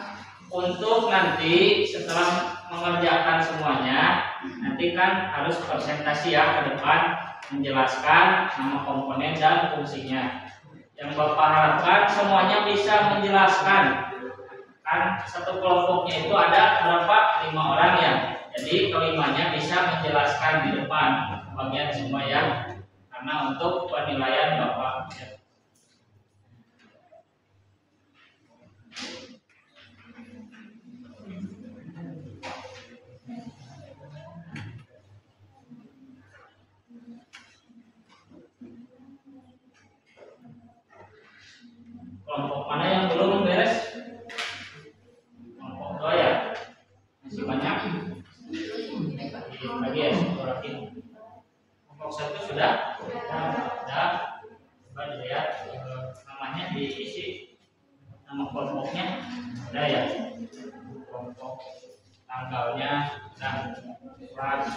untuk nanti setelah mengerjakan semuanya, nanti kan harus presentasi ya ke depan menjelaskan nama komponen dan fungsinya. Yang Bapak harapkan semuanya bisa menjelaskan. Kan satu kelompoknya itu ada berapa? 5 orang ya. Jadi kelimanya bisa menjelaskan di depan bagian semua ya. Karena untuk penilaian Bapak. Kelompok mana yang belum beres? Kelompok 2 ya? Masih banyak? Lagi ya, suratin. Kelompok 1 sudah? Sudah. Coba dilihat namanya diisi, nama kelompoknya ada ya? Kelompok tanggalnya dan kelas.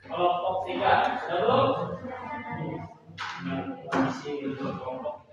Kelompok 3 sudah belum? Isi untuk kelompok.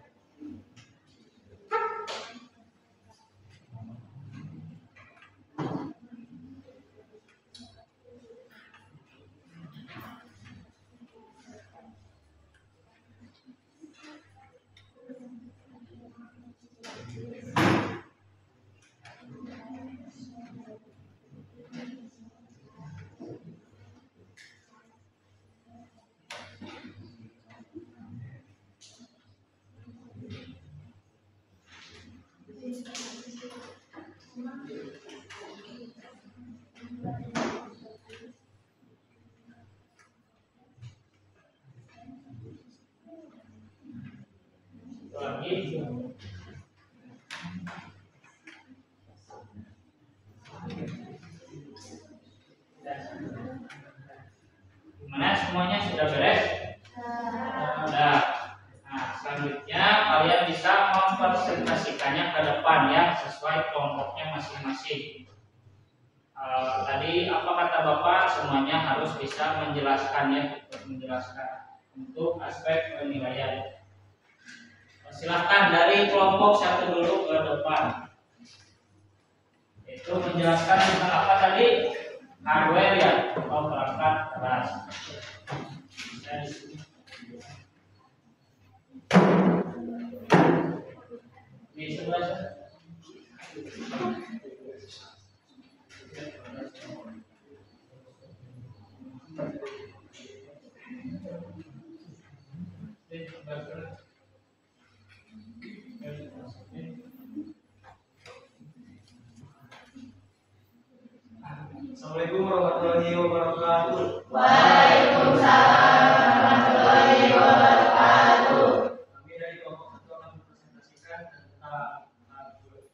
Gimana, semuanya sudah beres? Sudah. Nah, selanjutnya kalian bisa mempresentasikannya ke depan ya, sesuai kelompoknya masing-masing. Tadi apa kata Bapak, semuanya harus bisa menjelaskannya, untuk aspek penilaian. Silahkan dari kelompok satu dulu ke depan. Itu menjelaskan tentang apa tadi? Hardware ya, atau perangkat keras. Di sebelah sana. Assalamualaikum warahmatullahi wabarakatuh. Waalaikumsalam warahmatullahi wabarakatuh. Kami dari kelompok satu akan mempresentasikan tentang hardware.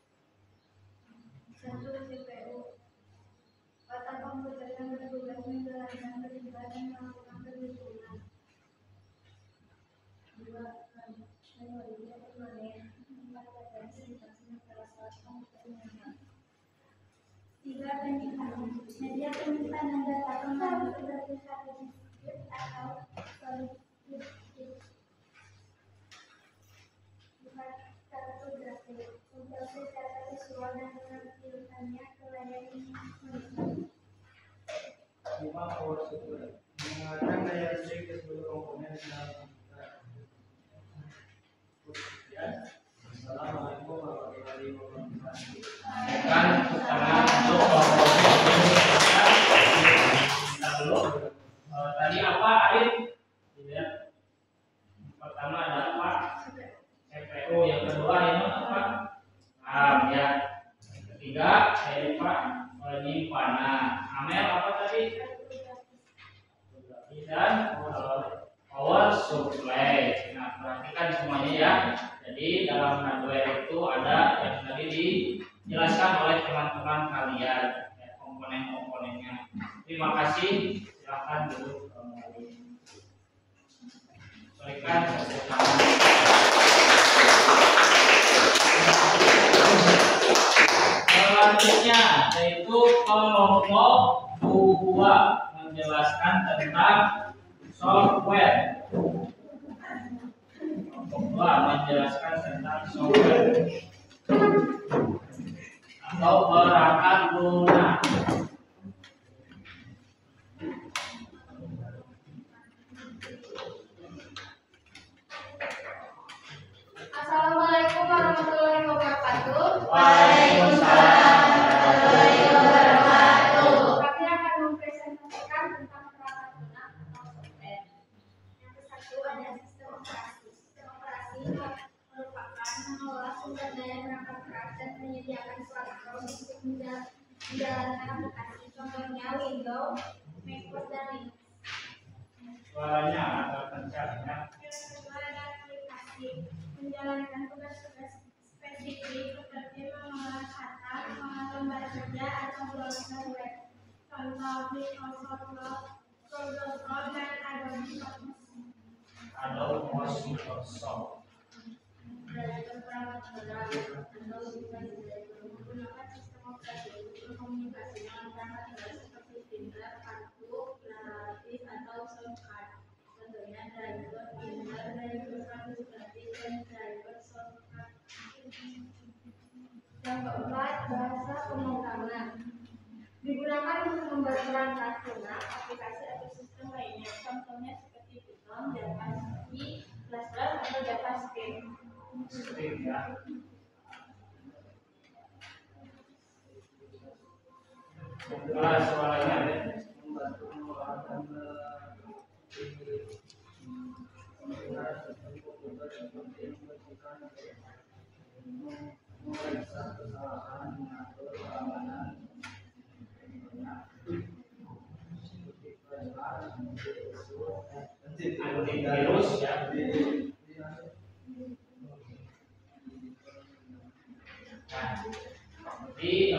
Satu CPU. Otak komputer yang bertugas menjalankan perintah dan melakukan perhitungan. Dua, memori permanen. Empat, representasi perasaan komputer. Tiga, penyimpanan. Media penyimpanan data kembali seperti hard disk atau solid disk. Empat, kartografi. Memproses data visual dan menampilkannya ke layar monitor. 5. Power supply. Mengalirkan daya listrik ke seluruh komponen di dalam komputer. Assalamualaikum warahmatullahi wabarakatuh. Kan tangan untuk kelompoknya dulu. Tadi apa, Arif? Dilihat. Pertama ada apa? CPU. Yang kedua ini apa? RAM ya. Yang ketiga ini Pak, penyimpanan. Amel apa tadi? Dan power supply. Nah, perhatikan semuanya ya. Jadi dalam hardware itu ada yang tadi dijelaskan oleh teman-teman kalian ya, komponen-komponennya. Terima kasih. Silakan duduk kembali. Berikan tepuk tangan. Selanjutnya yaitu kelompok 2 menjelaskan tentang software. Kelompok 2 menjelaskan tentang software atau perangkat lunak. Assalamualaikum warahmatullahi wabarakatuh. Waalaikumsalam warahmatullahi wabarakatuh. Kami akan mempresentasikan tentang perangkat lunak atau software. Yang satu ada sistem operasi. Sistem operasi merupakan mengelola sumber daya perangkat keras dan menyediakan platform untuk menjalankan aplikasi. Contohnya Windows, macOS, dan Linux. Suaranya agak kencang ya. Yang kedua ada aplikasi menjalankan tugas-tugas spesifik seperti mengolah kata, mengolah lembar kerja, atau browser web. Contoh Microsoft Word, Google Chrome, dan Adobe Photoshop. Microsoft. Belajar perangkat lunak atau device menggunakan sistem operasi untuk berkomunikasi dengan perangkat lunak seperti printer, kartu, relatif, atau soundcard. Contohnya driver printer, driver kartu grafis, dan driver soundcard. Yang keempat, bahasa pemrograman. Digunakan untuk membuat perangkat lunak, aplikasi atau sistem lainnya. Contohnya seperti Python, JavaScript, C++, atau JavaScript. Ya. Suaranya ada. Antivirus ya. Jadi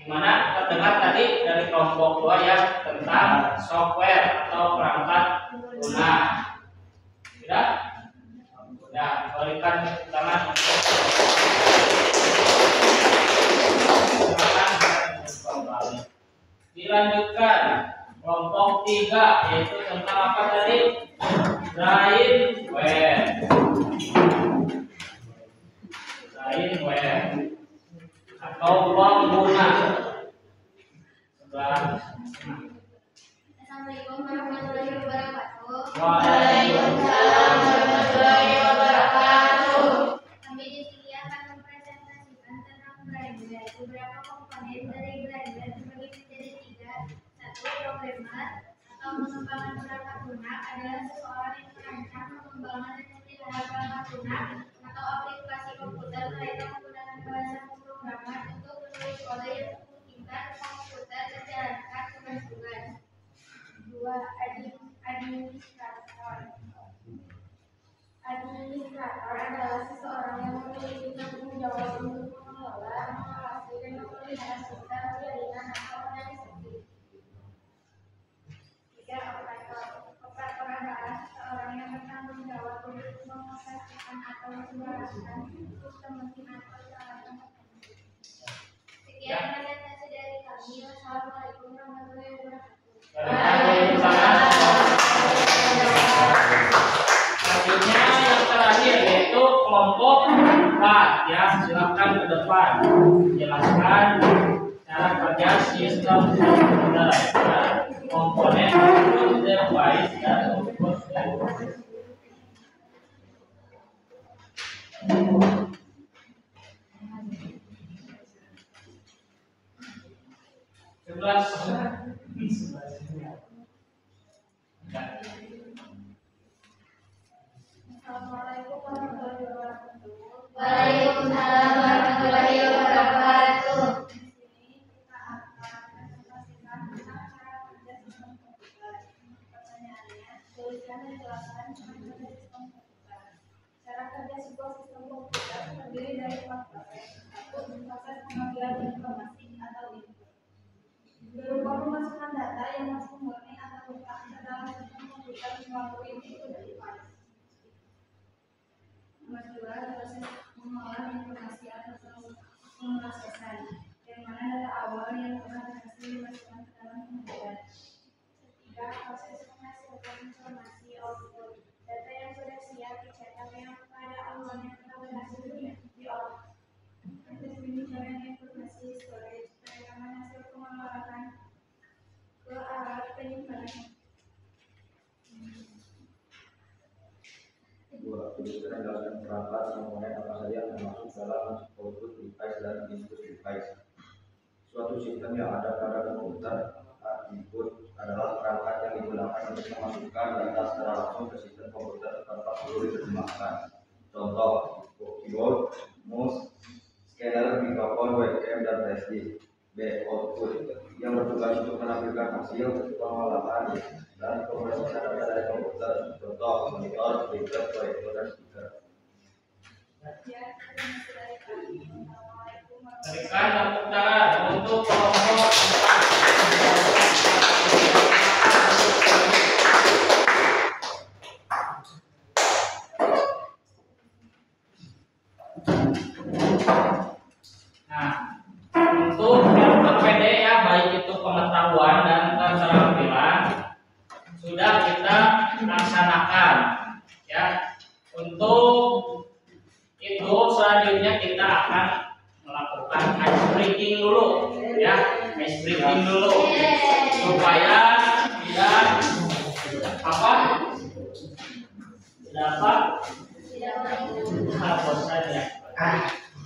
gimana terdengar tadi dari kelompok 2 ya tentang software atau perangkat lunak. Sudah? Ya, berikan tepuk tangan untuk kembali. Dilanjutkan kelompok 3 yaitu tentang apa tadi? Brainware. Brainware atau pengguna. Assalamualaikum warahmatullahi wabarakatuh. Waalaikumsalam warahmatullahi wabarakatuh. Kami di sini akan mempresentasikan tentang brainware. Beberapa komponen dari brainware terbagi menjadi 3. 1. Programmer atau mengembangkan perangkat lunak adalah seseorang yang merancang, mengembangkan dan memelihara perangkat lunak atau aplikasi komputer. Mereka menggunakan bahasa pemrograman untuk menulis kode yang memungkinkan komputer menjalankan tugas-tugas. 2. Administrator adalah seseorang yang memiliki tanggung jawab untuk mengelola, mengawasi, dan memelihara sistem jaringan atau organisasi. 3. Operator. Operator adalah seseorang yang bertanggung jawab untuk mengoperasikan atau menjalankan sistem mesin atau peralatan tertentu. Sekian presentasi dari kami. Wassalamualaikum warahmatullahi wabarakatuh. Selanjutnya yang terakhir yaitu kelompok 4 ya, silakan ke depan jelaskan cara kerja sistem komputer ya, komponen input device dan output device. Assalamualaikum warahmatullahi wabarakatuh. Waalaikumsalam warahmatullahi wabarakatuh. Di sini kita akan presentasikan tentang cara kerja sistem komputer. Pertanyaannya, tuliskan dan jelaskan cara kerja sistem komputer. Cara kerja sebuah sistem komputer terdiri dari 4 proses. 1. Proses pengambilan informasi atau input. Berupa pemasukan data yang masuk murni atau bukan ke dalam sistem komputer melalui input device. Nomor 2, proses mengolah informasi atau pemrosesan, yang mana data awal yang telah berhasil dimasukkan ke dalam komputer. 3. Proses menghasilkan informasi output, data yang sudah siap dicetak yang pada awalnya telah berhasil diolah. Proses penyusunan informasi storage, perekaman hasil pengolahan ke alat penyimpanan. Tuliskan dalam perangkat komponen apa saja yang termasuk dalam output device dan input device. Suatu sistem yang ada pada komputer, input adalah perangkat yang digunakan untuk memasukkan data secara langsung ke sistem komputer tanpa perlu diterjemahkan. Contoh, keyboard, mouse, scanner, mikrofon, webcam, dan flash disk. B. Output yang bertugas untuk menampilkan hasil pengolahan dan pemrosesan data dari komputer. Contoh, monitor, printer, proyektor, dan speaker. Berikan tepuk tangan untuk kelompok 4. Nah, untuk yang terpede ya, baik itu pengetahuan dan keterampilan sudah kita laksanakan ya. Untuk itu selanjutnya kita akan melakukan ice breaking dulu ya, ice breaking dulu supaya tidak bosan ya.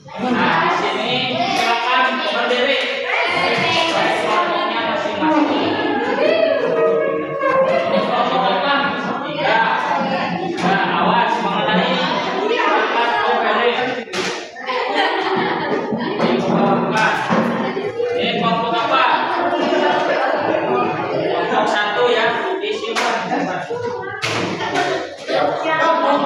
Nah, di sini silakan berdiri. Kelompoknya masing-masing. Ini kelompok berapa? 3. Nah, awas mengenai perangkat komponen. Ini kelompok. Ini kelompok apa? Kelompok 1 ya, disimpan. Kelompok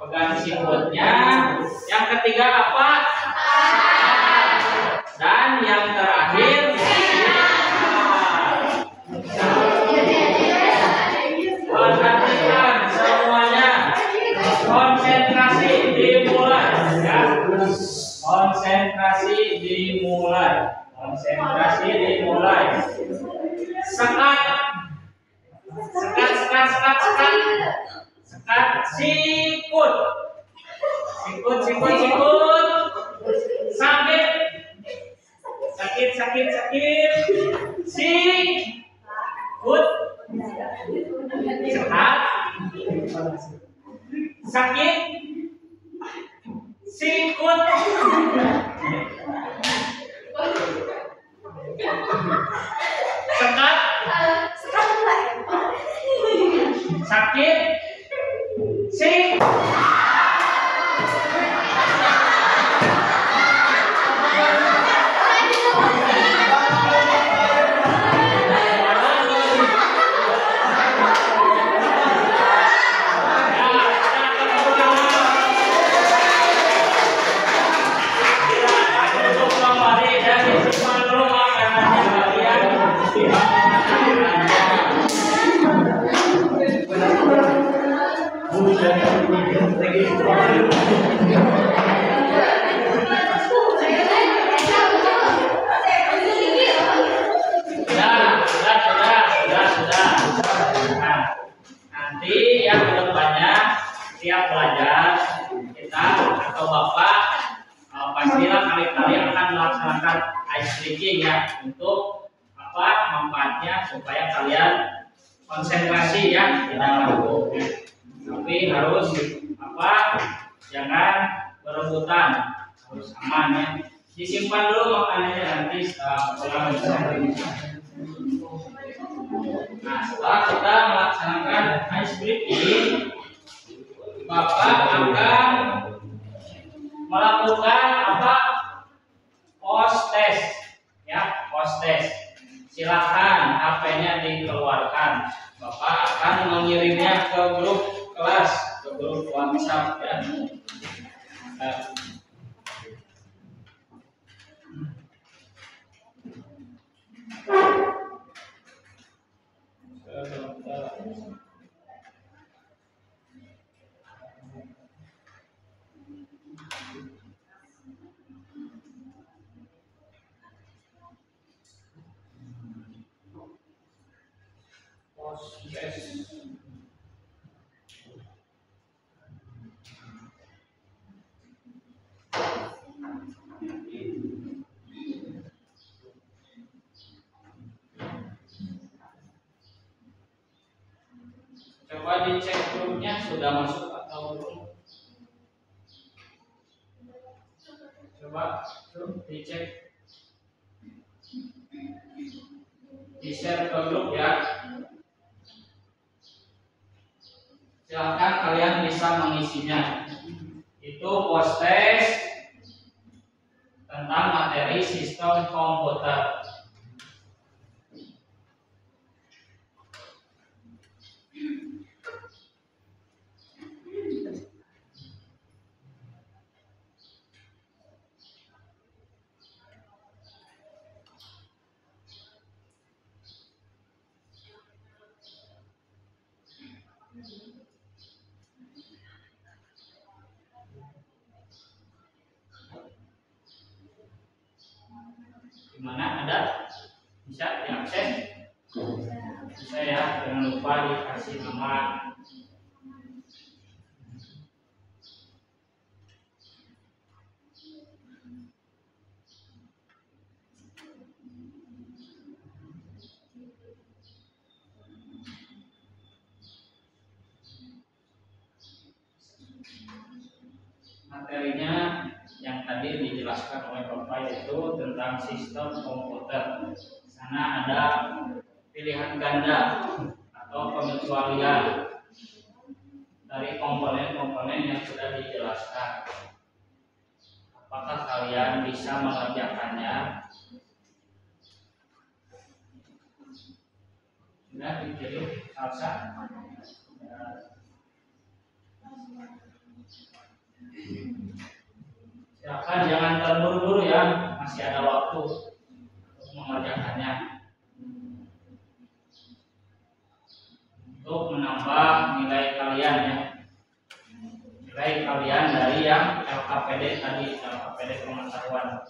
pegang sikutnya. Yang ketiga apa? Dan yang terakhir perhatikan semuanya, konsentrasi dimulai ya. Konsentrasi dimulai. Konsentrasi dimulai. Sekat. Sekat, sekat, sekat, sekat. Sekat, sikut. Sikut, sikut, sikut. Sakit. Sakit, sakit, sakit. Sikut. Sekat. Sakit. Sikut. Sekat. Sakit. Sikut. Nanti yang kedepannya tiap belajar kita atau bapak pastilah kali-kali akan melaksanakan ice breaking ya, untuk apa manfaatnya supaya kalian konsentrasi ya di dalam buku. Tapi harus apa, jangan berebutan, harus aman ya. Disimpan dulu makanannya nanti setelah pulang. Nah, setelah kita melaksanakan ice breaking, bapak akan melakukan apa? Post test ya, post test. Silakan HP-nya dikeluarkan. Bapak akan mengirimnya ke grup kelas, ke grup WhatsApp ya. Coba dicek grupnya sudah masuk atau belum. Coba dicek, di share ke grup ya. Silahkan kalian bisa mengisinya. Itu post test tentang materi sistem komputer. Gimana, ada? Bisa diakses? Bisa ya, jangan lupa dikasih nama. Materinya yang tadi dijelaskan oleh Bapak yaitu tentang sistem komputer. Sana ada pilihan ganda atau pengecualian dari komponen-komponen yang sudah dijelaskan. Apakah kalian bisa mengerjakannya? Sudah dipilih salsa? Ya. usahakan jangan terburu-buru ya, masih ada waktu untuk mengerjakannya. Untuk menambah nilai kalian ya, nilai kalian dari yang LKPD tadi, LKPD pengetahuan.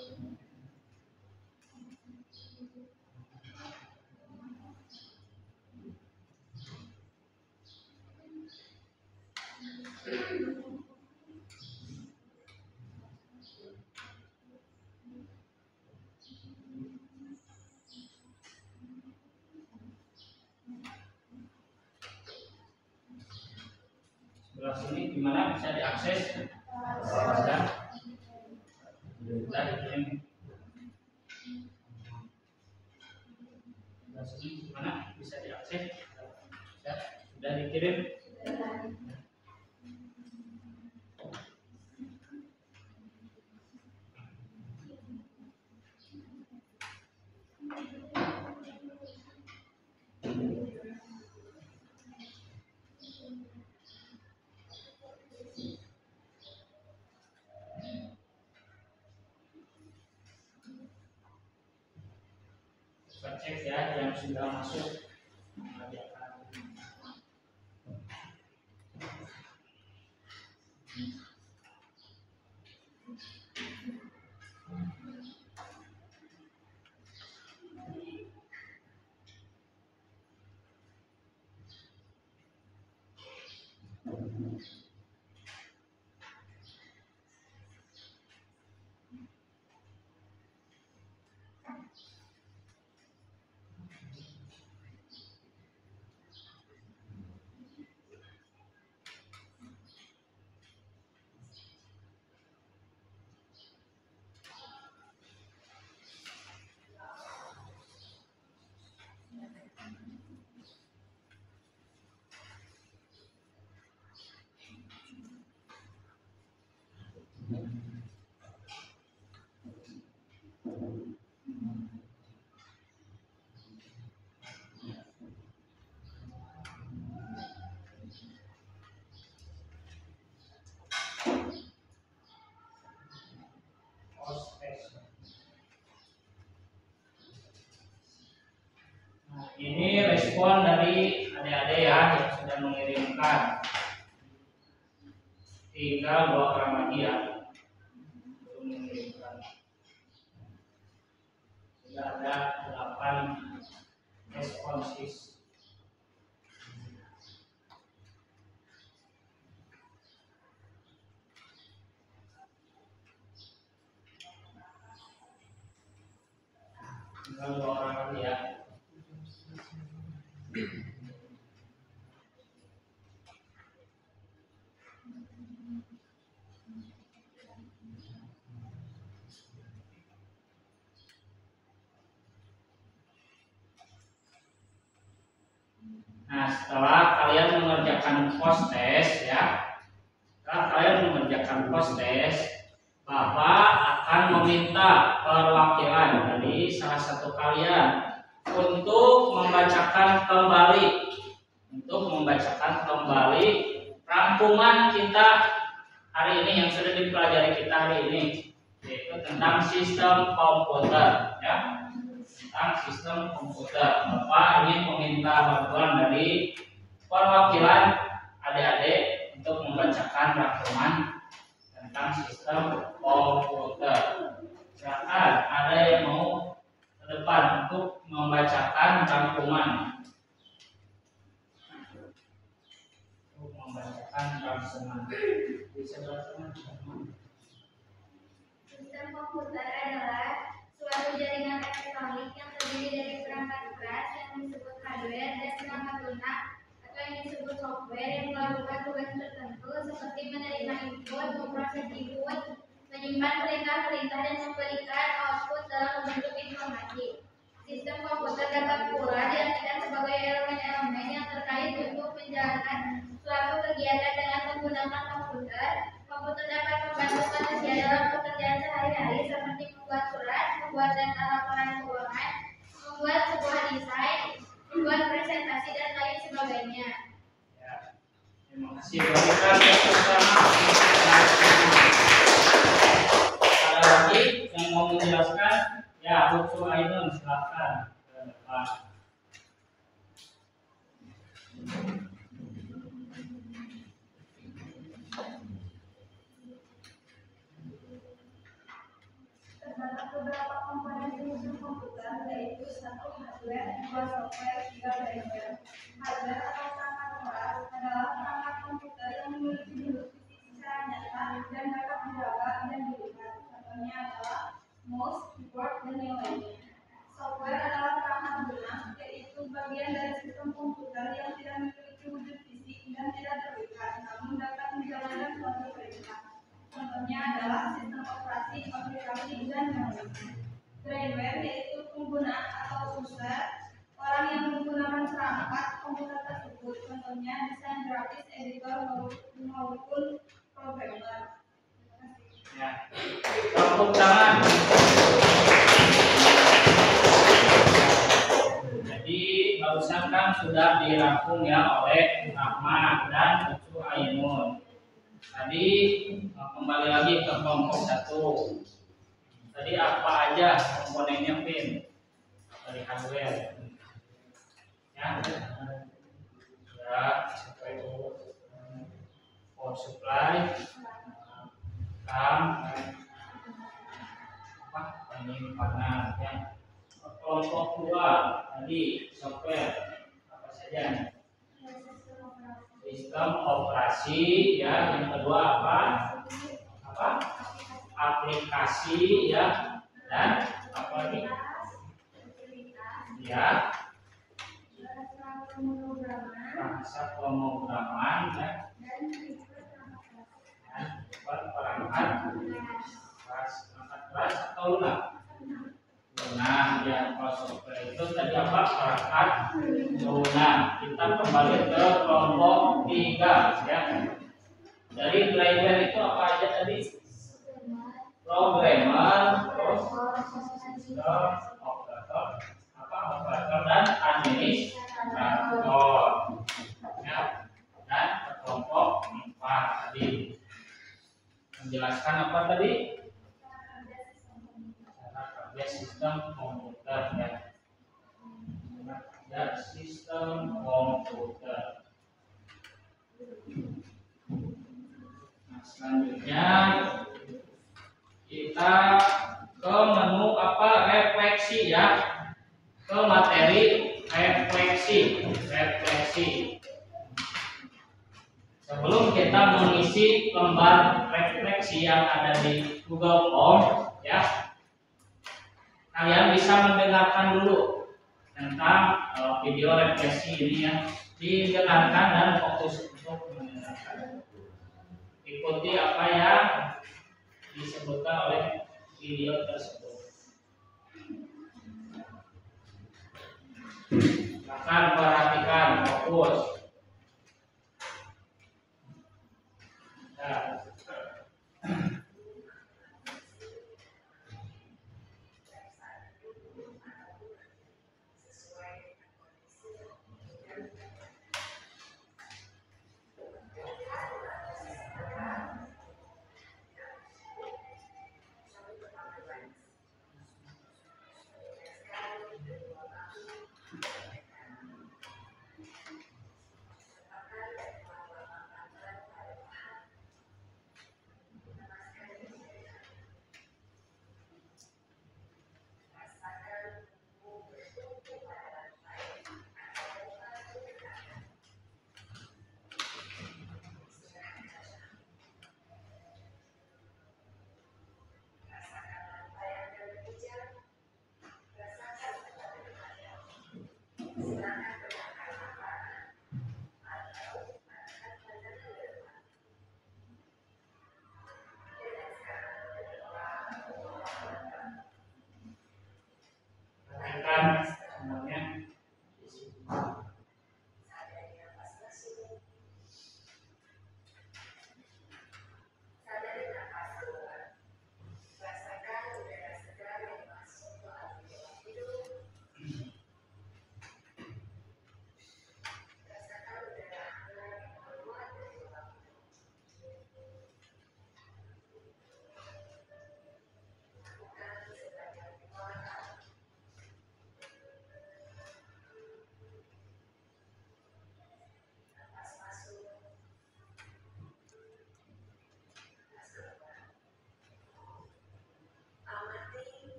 Sebelah sini gimana bisa diakses? Ada. Sudah dikirim. Sebelah sini gimana bisa diakses? Sudah dikirim. Cek ya yang sudah masuk mengerjakan. Nah, ini respon dari adik-adik ya yang sudah mengirimkan. Tinggal 2 orang lagi ya untuk mengirimkan. Sudah ada 8 responses. Tinggal 2 orang lagi ya. Nah, setelah kalian mengerjakan post test ya, Bapak akan meminta perwakilan dari salah satu kalian untuk membacakan kembali rangkuman kita hari ini yang sudah dipelajari kita hari ini, yaitu tentang sistem komputer ya. Tentang sistem komputer. Bapak ingin meminta bantuan dari perwakilan adik-adik untuk membacakan rangkuman tentang sistem komputer. Silakan ada yang mau ke depan untuk membacakan rangkuman. Di sebelah sana. Sistem komputer adalah suatu jaringan elektronik yang terdiri dari perangkat keras yang disebut hardware dan perangkat lunak atau yang disebut software yang melakukan tugas tertentu seperti menerima input, memproses input, menyimpan perintah-perintah dan memberikan output dalam bentuk informasi. Sistem komputer dapat pula diartikan sebagai elemen-elemen yang terkait untuk menjalankan suatu kegiatan dengan menggunakan komputer. Komputer dapat membantu manusia dalam pekerjaan sehari-hari seperti membuat surat, membuat data laporan keuangan, membuat sebuah desain, membuat presentasi dan lain sebagainya. Ya, terima kasih. Berikan yang pertama. Ada Ya, Ucu Ainun silakan ke depan. Terdapat beberapa komponen sistem komputer, yaitu 1 hardware, 2 software, 3 firmware. Hardware atau perangkat keras adalah perangkat komputer yang memiliki bentuk fisik secara nyata dan dapat diraba dan dilihat. Contohnya adalah mouse, keyboard, dan yang lainnya. Software adalah perangkat lunak, yaitu bagian dari sistem komputer yang tidak memiliki wujud fisik dan tidak terlihat, namun dapat menjalankan suatu perintah. Contohnya adalah sistem operasi, aplikasi, dan yang lainnya. Brainware yaitu penggunaan atau user orang yang menggunakan perangkat komputer tersebut. Contohnya desain grafis, editor, maupun programmer. Ya. Tepuk tangan. Jadi barusan kan sudah dirangkum ya oleh Rahma dan Ucu Ainun. Tadi kembali lagi ke kelompok 1. Tadi apa aja komponennya Pin dari hardware? Ya, CPU, power supply, RAM, ini panel. Ya. Kelompok 2 tadi software apa saja? Sistem operasi, ya. Yang kedua apa? Aplikasi, ya. Dan apa lagi? Ya. Bahasa pemrograman, ya. Dan perangkat keras atau lunak. Nah, ya, kalau software itu tadi apa? Perangkat lunak. Kita kembali ke kelompok 3, ya. Dari driver itu apa aja tadi? Programmer, terus operator dan administrator. Ya. Dan kelompok 4 tadi menjelaskan apa tadi? Cara kerja sistem komputer, ya. Ya, sistem komputer. Nah, selanjutnya kita ke menu apa? Refleksi, ya. Ke materi refleksi. Sebelum kita mengisi lembar refleksi yang ada di Google Form, ya, kalian bisa mendengarkan dulu tentang video refleksi ini, ya. Didengarkan dan fokus untuk mendengarkan. Ikuti apa yang disebutkan oleh video tersebut. Silakan perhatikan, fokus. Ya.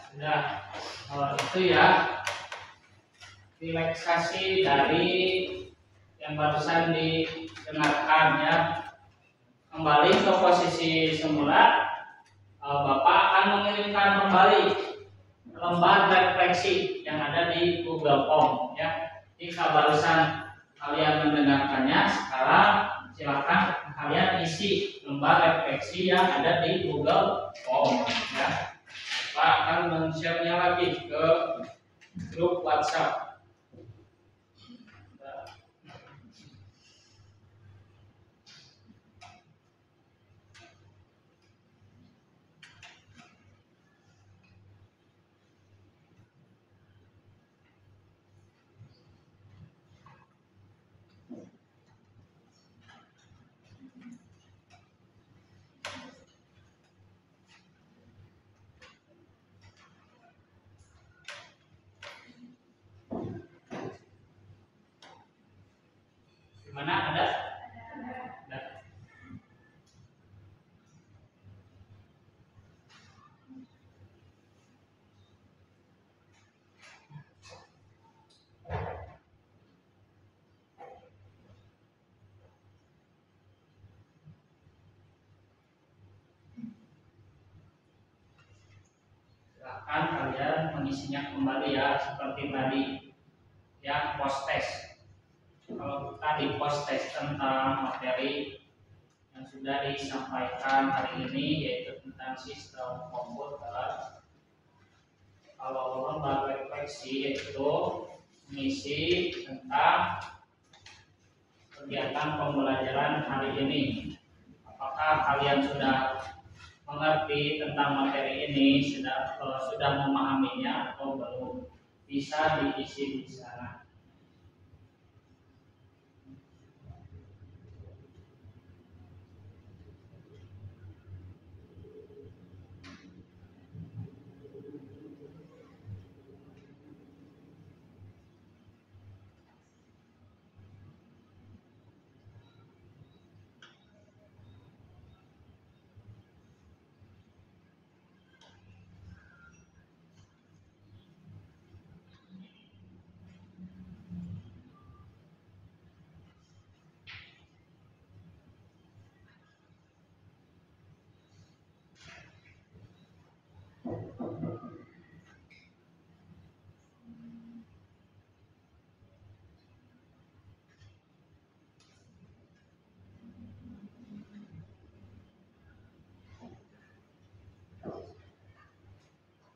sudah itu ya relaksasi dari yang barusan didengarkan ya. Kembali ke posisi semula, Bapak akan mengirimkan kembali lembar refleksi yang ada di Google Form ya. Jika barusan kalian mendengarkannya, sekarang silakan kalian isi lembar refleksi yang ada di Google Form ya. Pak akan men-share-nya lagi ke grup WhatsApp. Gimana, ada? Ada. Silakan kalian mengisinya kembali ya, seperti tadi ya, post test. Kalau tadi post test tentang materi yang sudah disampaikan hari ini, yaitu tentang sistem komputer. Kalau lembar refleksi yaitu mengisi tentang kegiatan pembelajaran hari ini. Apakah kalian sudah mengerti tentang materi ini, sudah memahaminya atau belum? Bisa diisi di sana.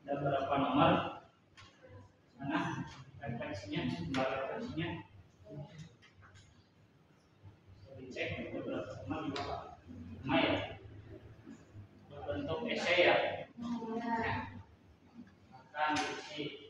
Ada berapa nomor? Mana refleksinya? Lembar refleksinya? Dicek beberapa nomor juga. Nama ya? Berbentuk esai ya? Akan diisi.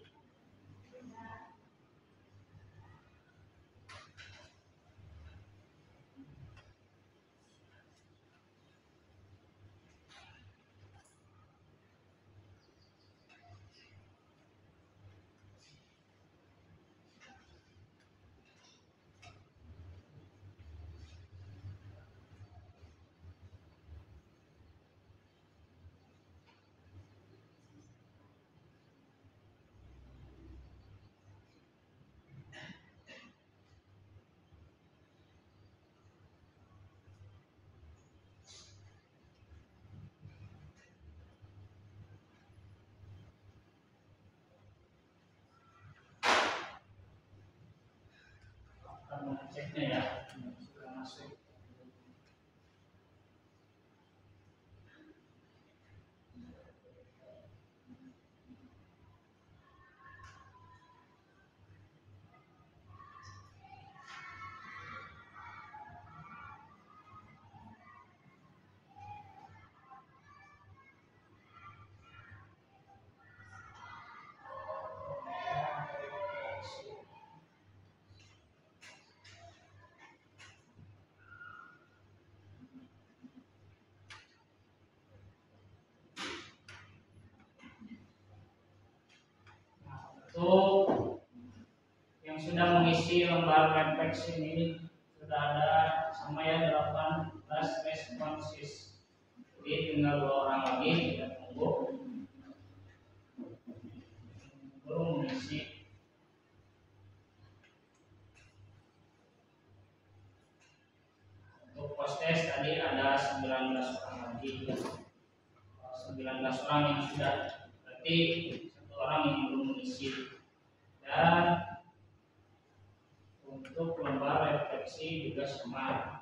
Akan mengeceknya ya, sudah masuk. Untuk yang sudah mengisi lembar refleksi ini sudah ada sama ya 18 responses. Jadi tinggal 2 orang lagi, kita tunggu. belum mengisi. Untuk postes tadi ada 19 orang lagi, 19 orang yang sudah, berarti 1 orang yang belum mengisi. Dan untuk lembar refleksi juga sama,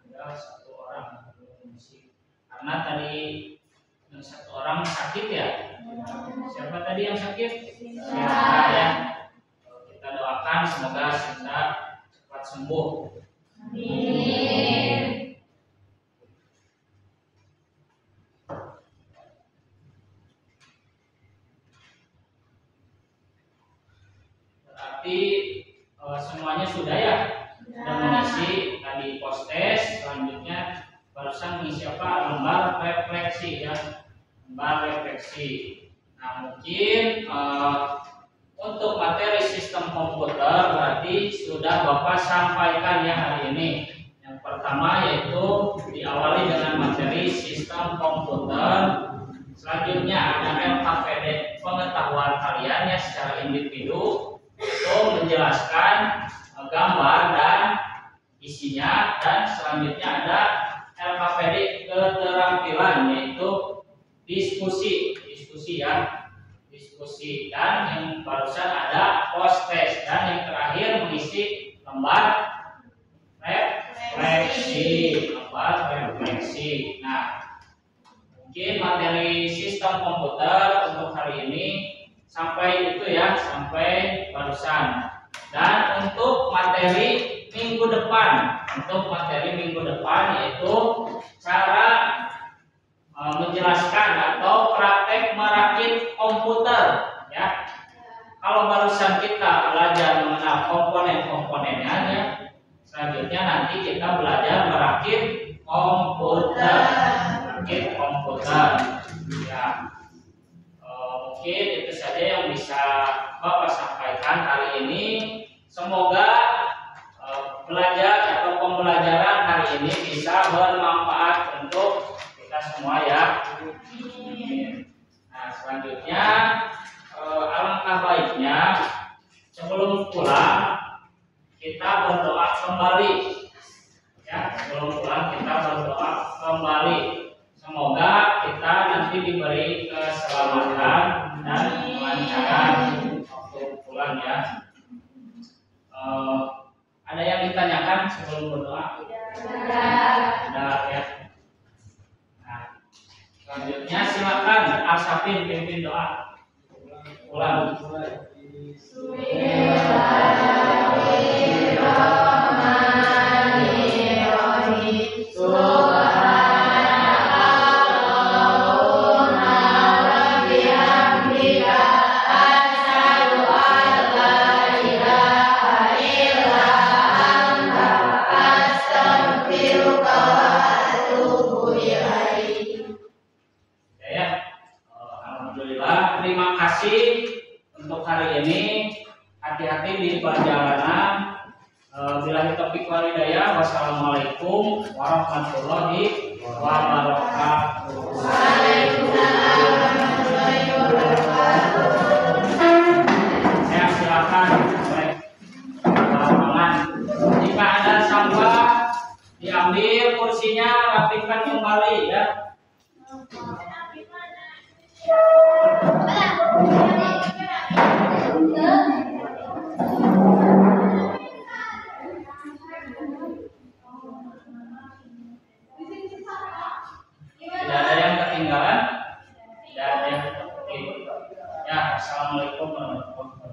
ada 1 orang yang belum mengisi. Karena tadi yang 1 orang sakit ya. Siapa tadi yang sakit? Ya. Kita doakan semoga Sinta cepat sembuh. Amin. Berarti semuanya sudah ya? Sudah mengisi tadi postes, selanjutnya barusan mengisi apa? Lembar refleksi ya. Lembar refleksi. Nah, mungkin untuk materi sistem komputer berarti sudah Bapak sampaikan ya hari ini. Yang pertama yaitu diawali dengan materi sistem komputer. Selanjutnya ada LKPD, pengetahuan kalian ya secara individu, itu menjelaskan gambar dan isinya, dan selanjutnya ada LKPD keterampilan yaitu diskusi ya, diskusi, dan yang barusan ada postes, dan yang terakhir mengisi lembar refleksi. Nah, mungkin materi sistem komputer untuk hari ini sampai itu ya, sampai barusan. Dan untuk materi minggu depan yaitu cara menjelaskan atau praktek merakit komputer ya. Kalau barusan kita belajar mengenal komponen-komponennya ya, selanjutnya nanti kita belajar merakit komputer ya. Mungkin itu saja yang bisa Bapak sampaikan hari ini. Semoga belajar atau pembelajaran hari ini bisa bermanfaat untuk kita semua ya. Nah, selanjutnya alangkah baiknya sebelum pulang kita berdoa kembali ya. Sebelum pulang kita berdoa kembali, semoga kita nanti diberi keselamatan dan kelancaran waktu pulang ya. Ada yang ditanyakan sebelum berdoa? Sudah ya. Nah, selanjutnya silakan Arsafin pimpin doa. Pulang. Alhamdulillah, terima kasih untuk hari ini. Hati-hati di perjalanan. Billahi taufiq wal hidayah. Wassalamualaikum warahmatullahi wabarakatuh. Waalaikumsalam warahmatullahi wabarakatuh. Saya silakan oleh lapangan. Jika ada sampah diambil kursinya, rapikan kembali ya. Tidak ada yang ketinggalan? Tidak ada yang ketinggalan. Ya, assalamualaikum warahmatullahi wabarakatuh.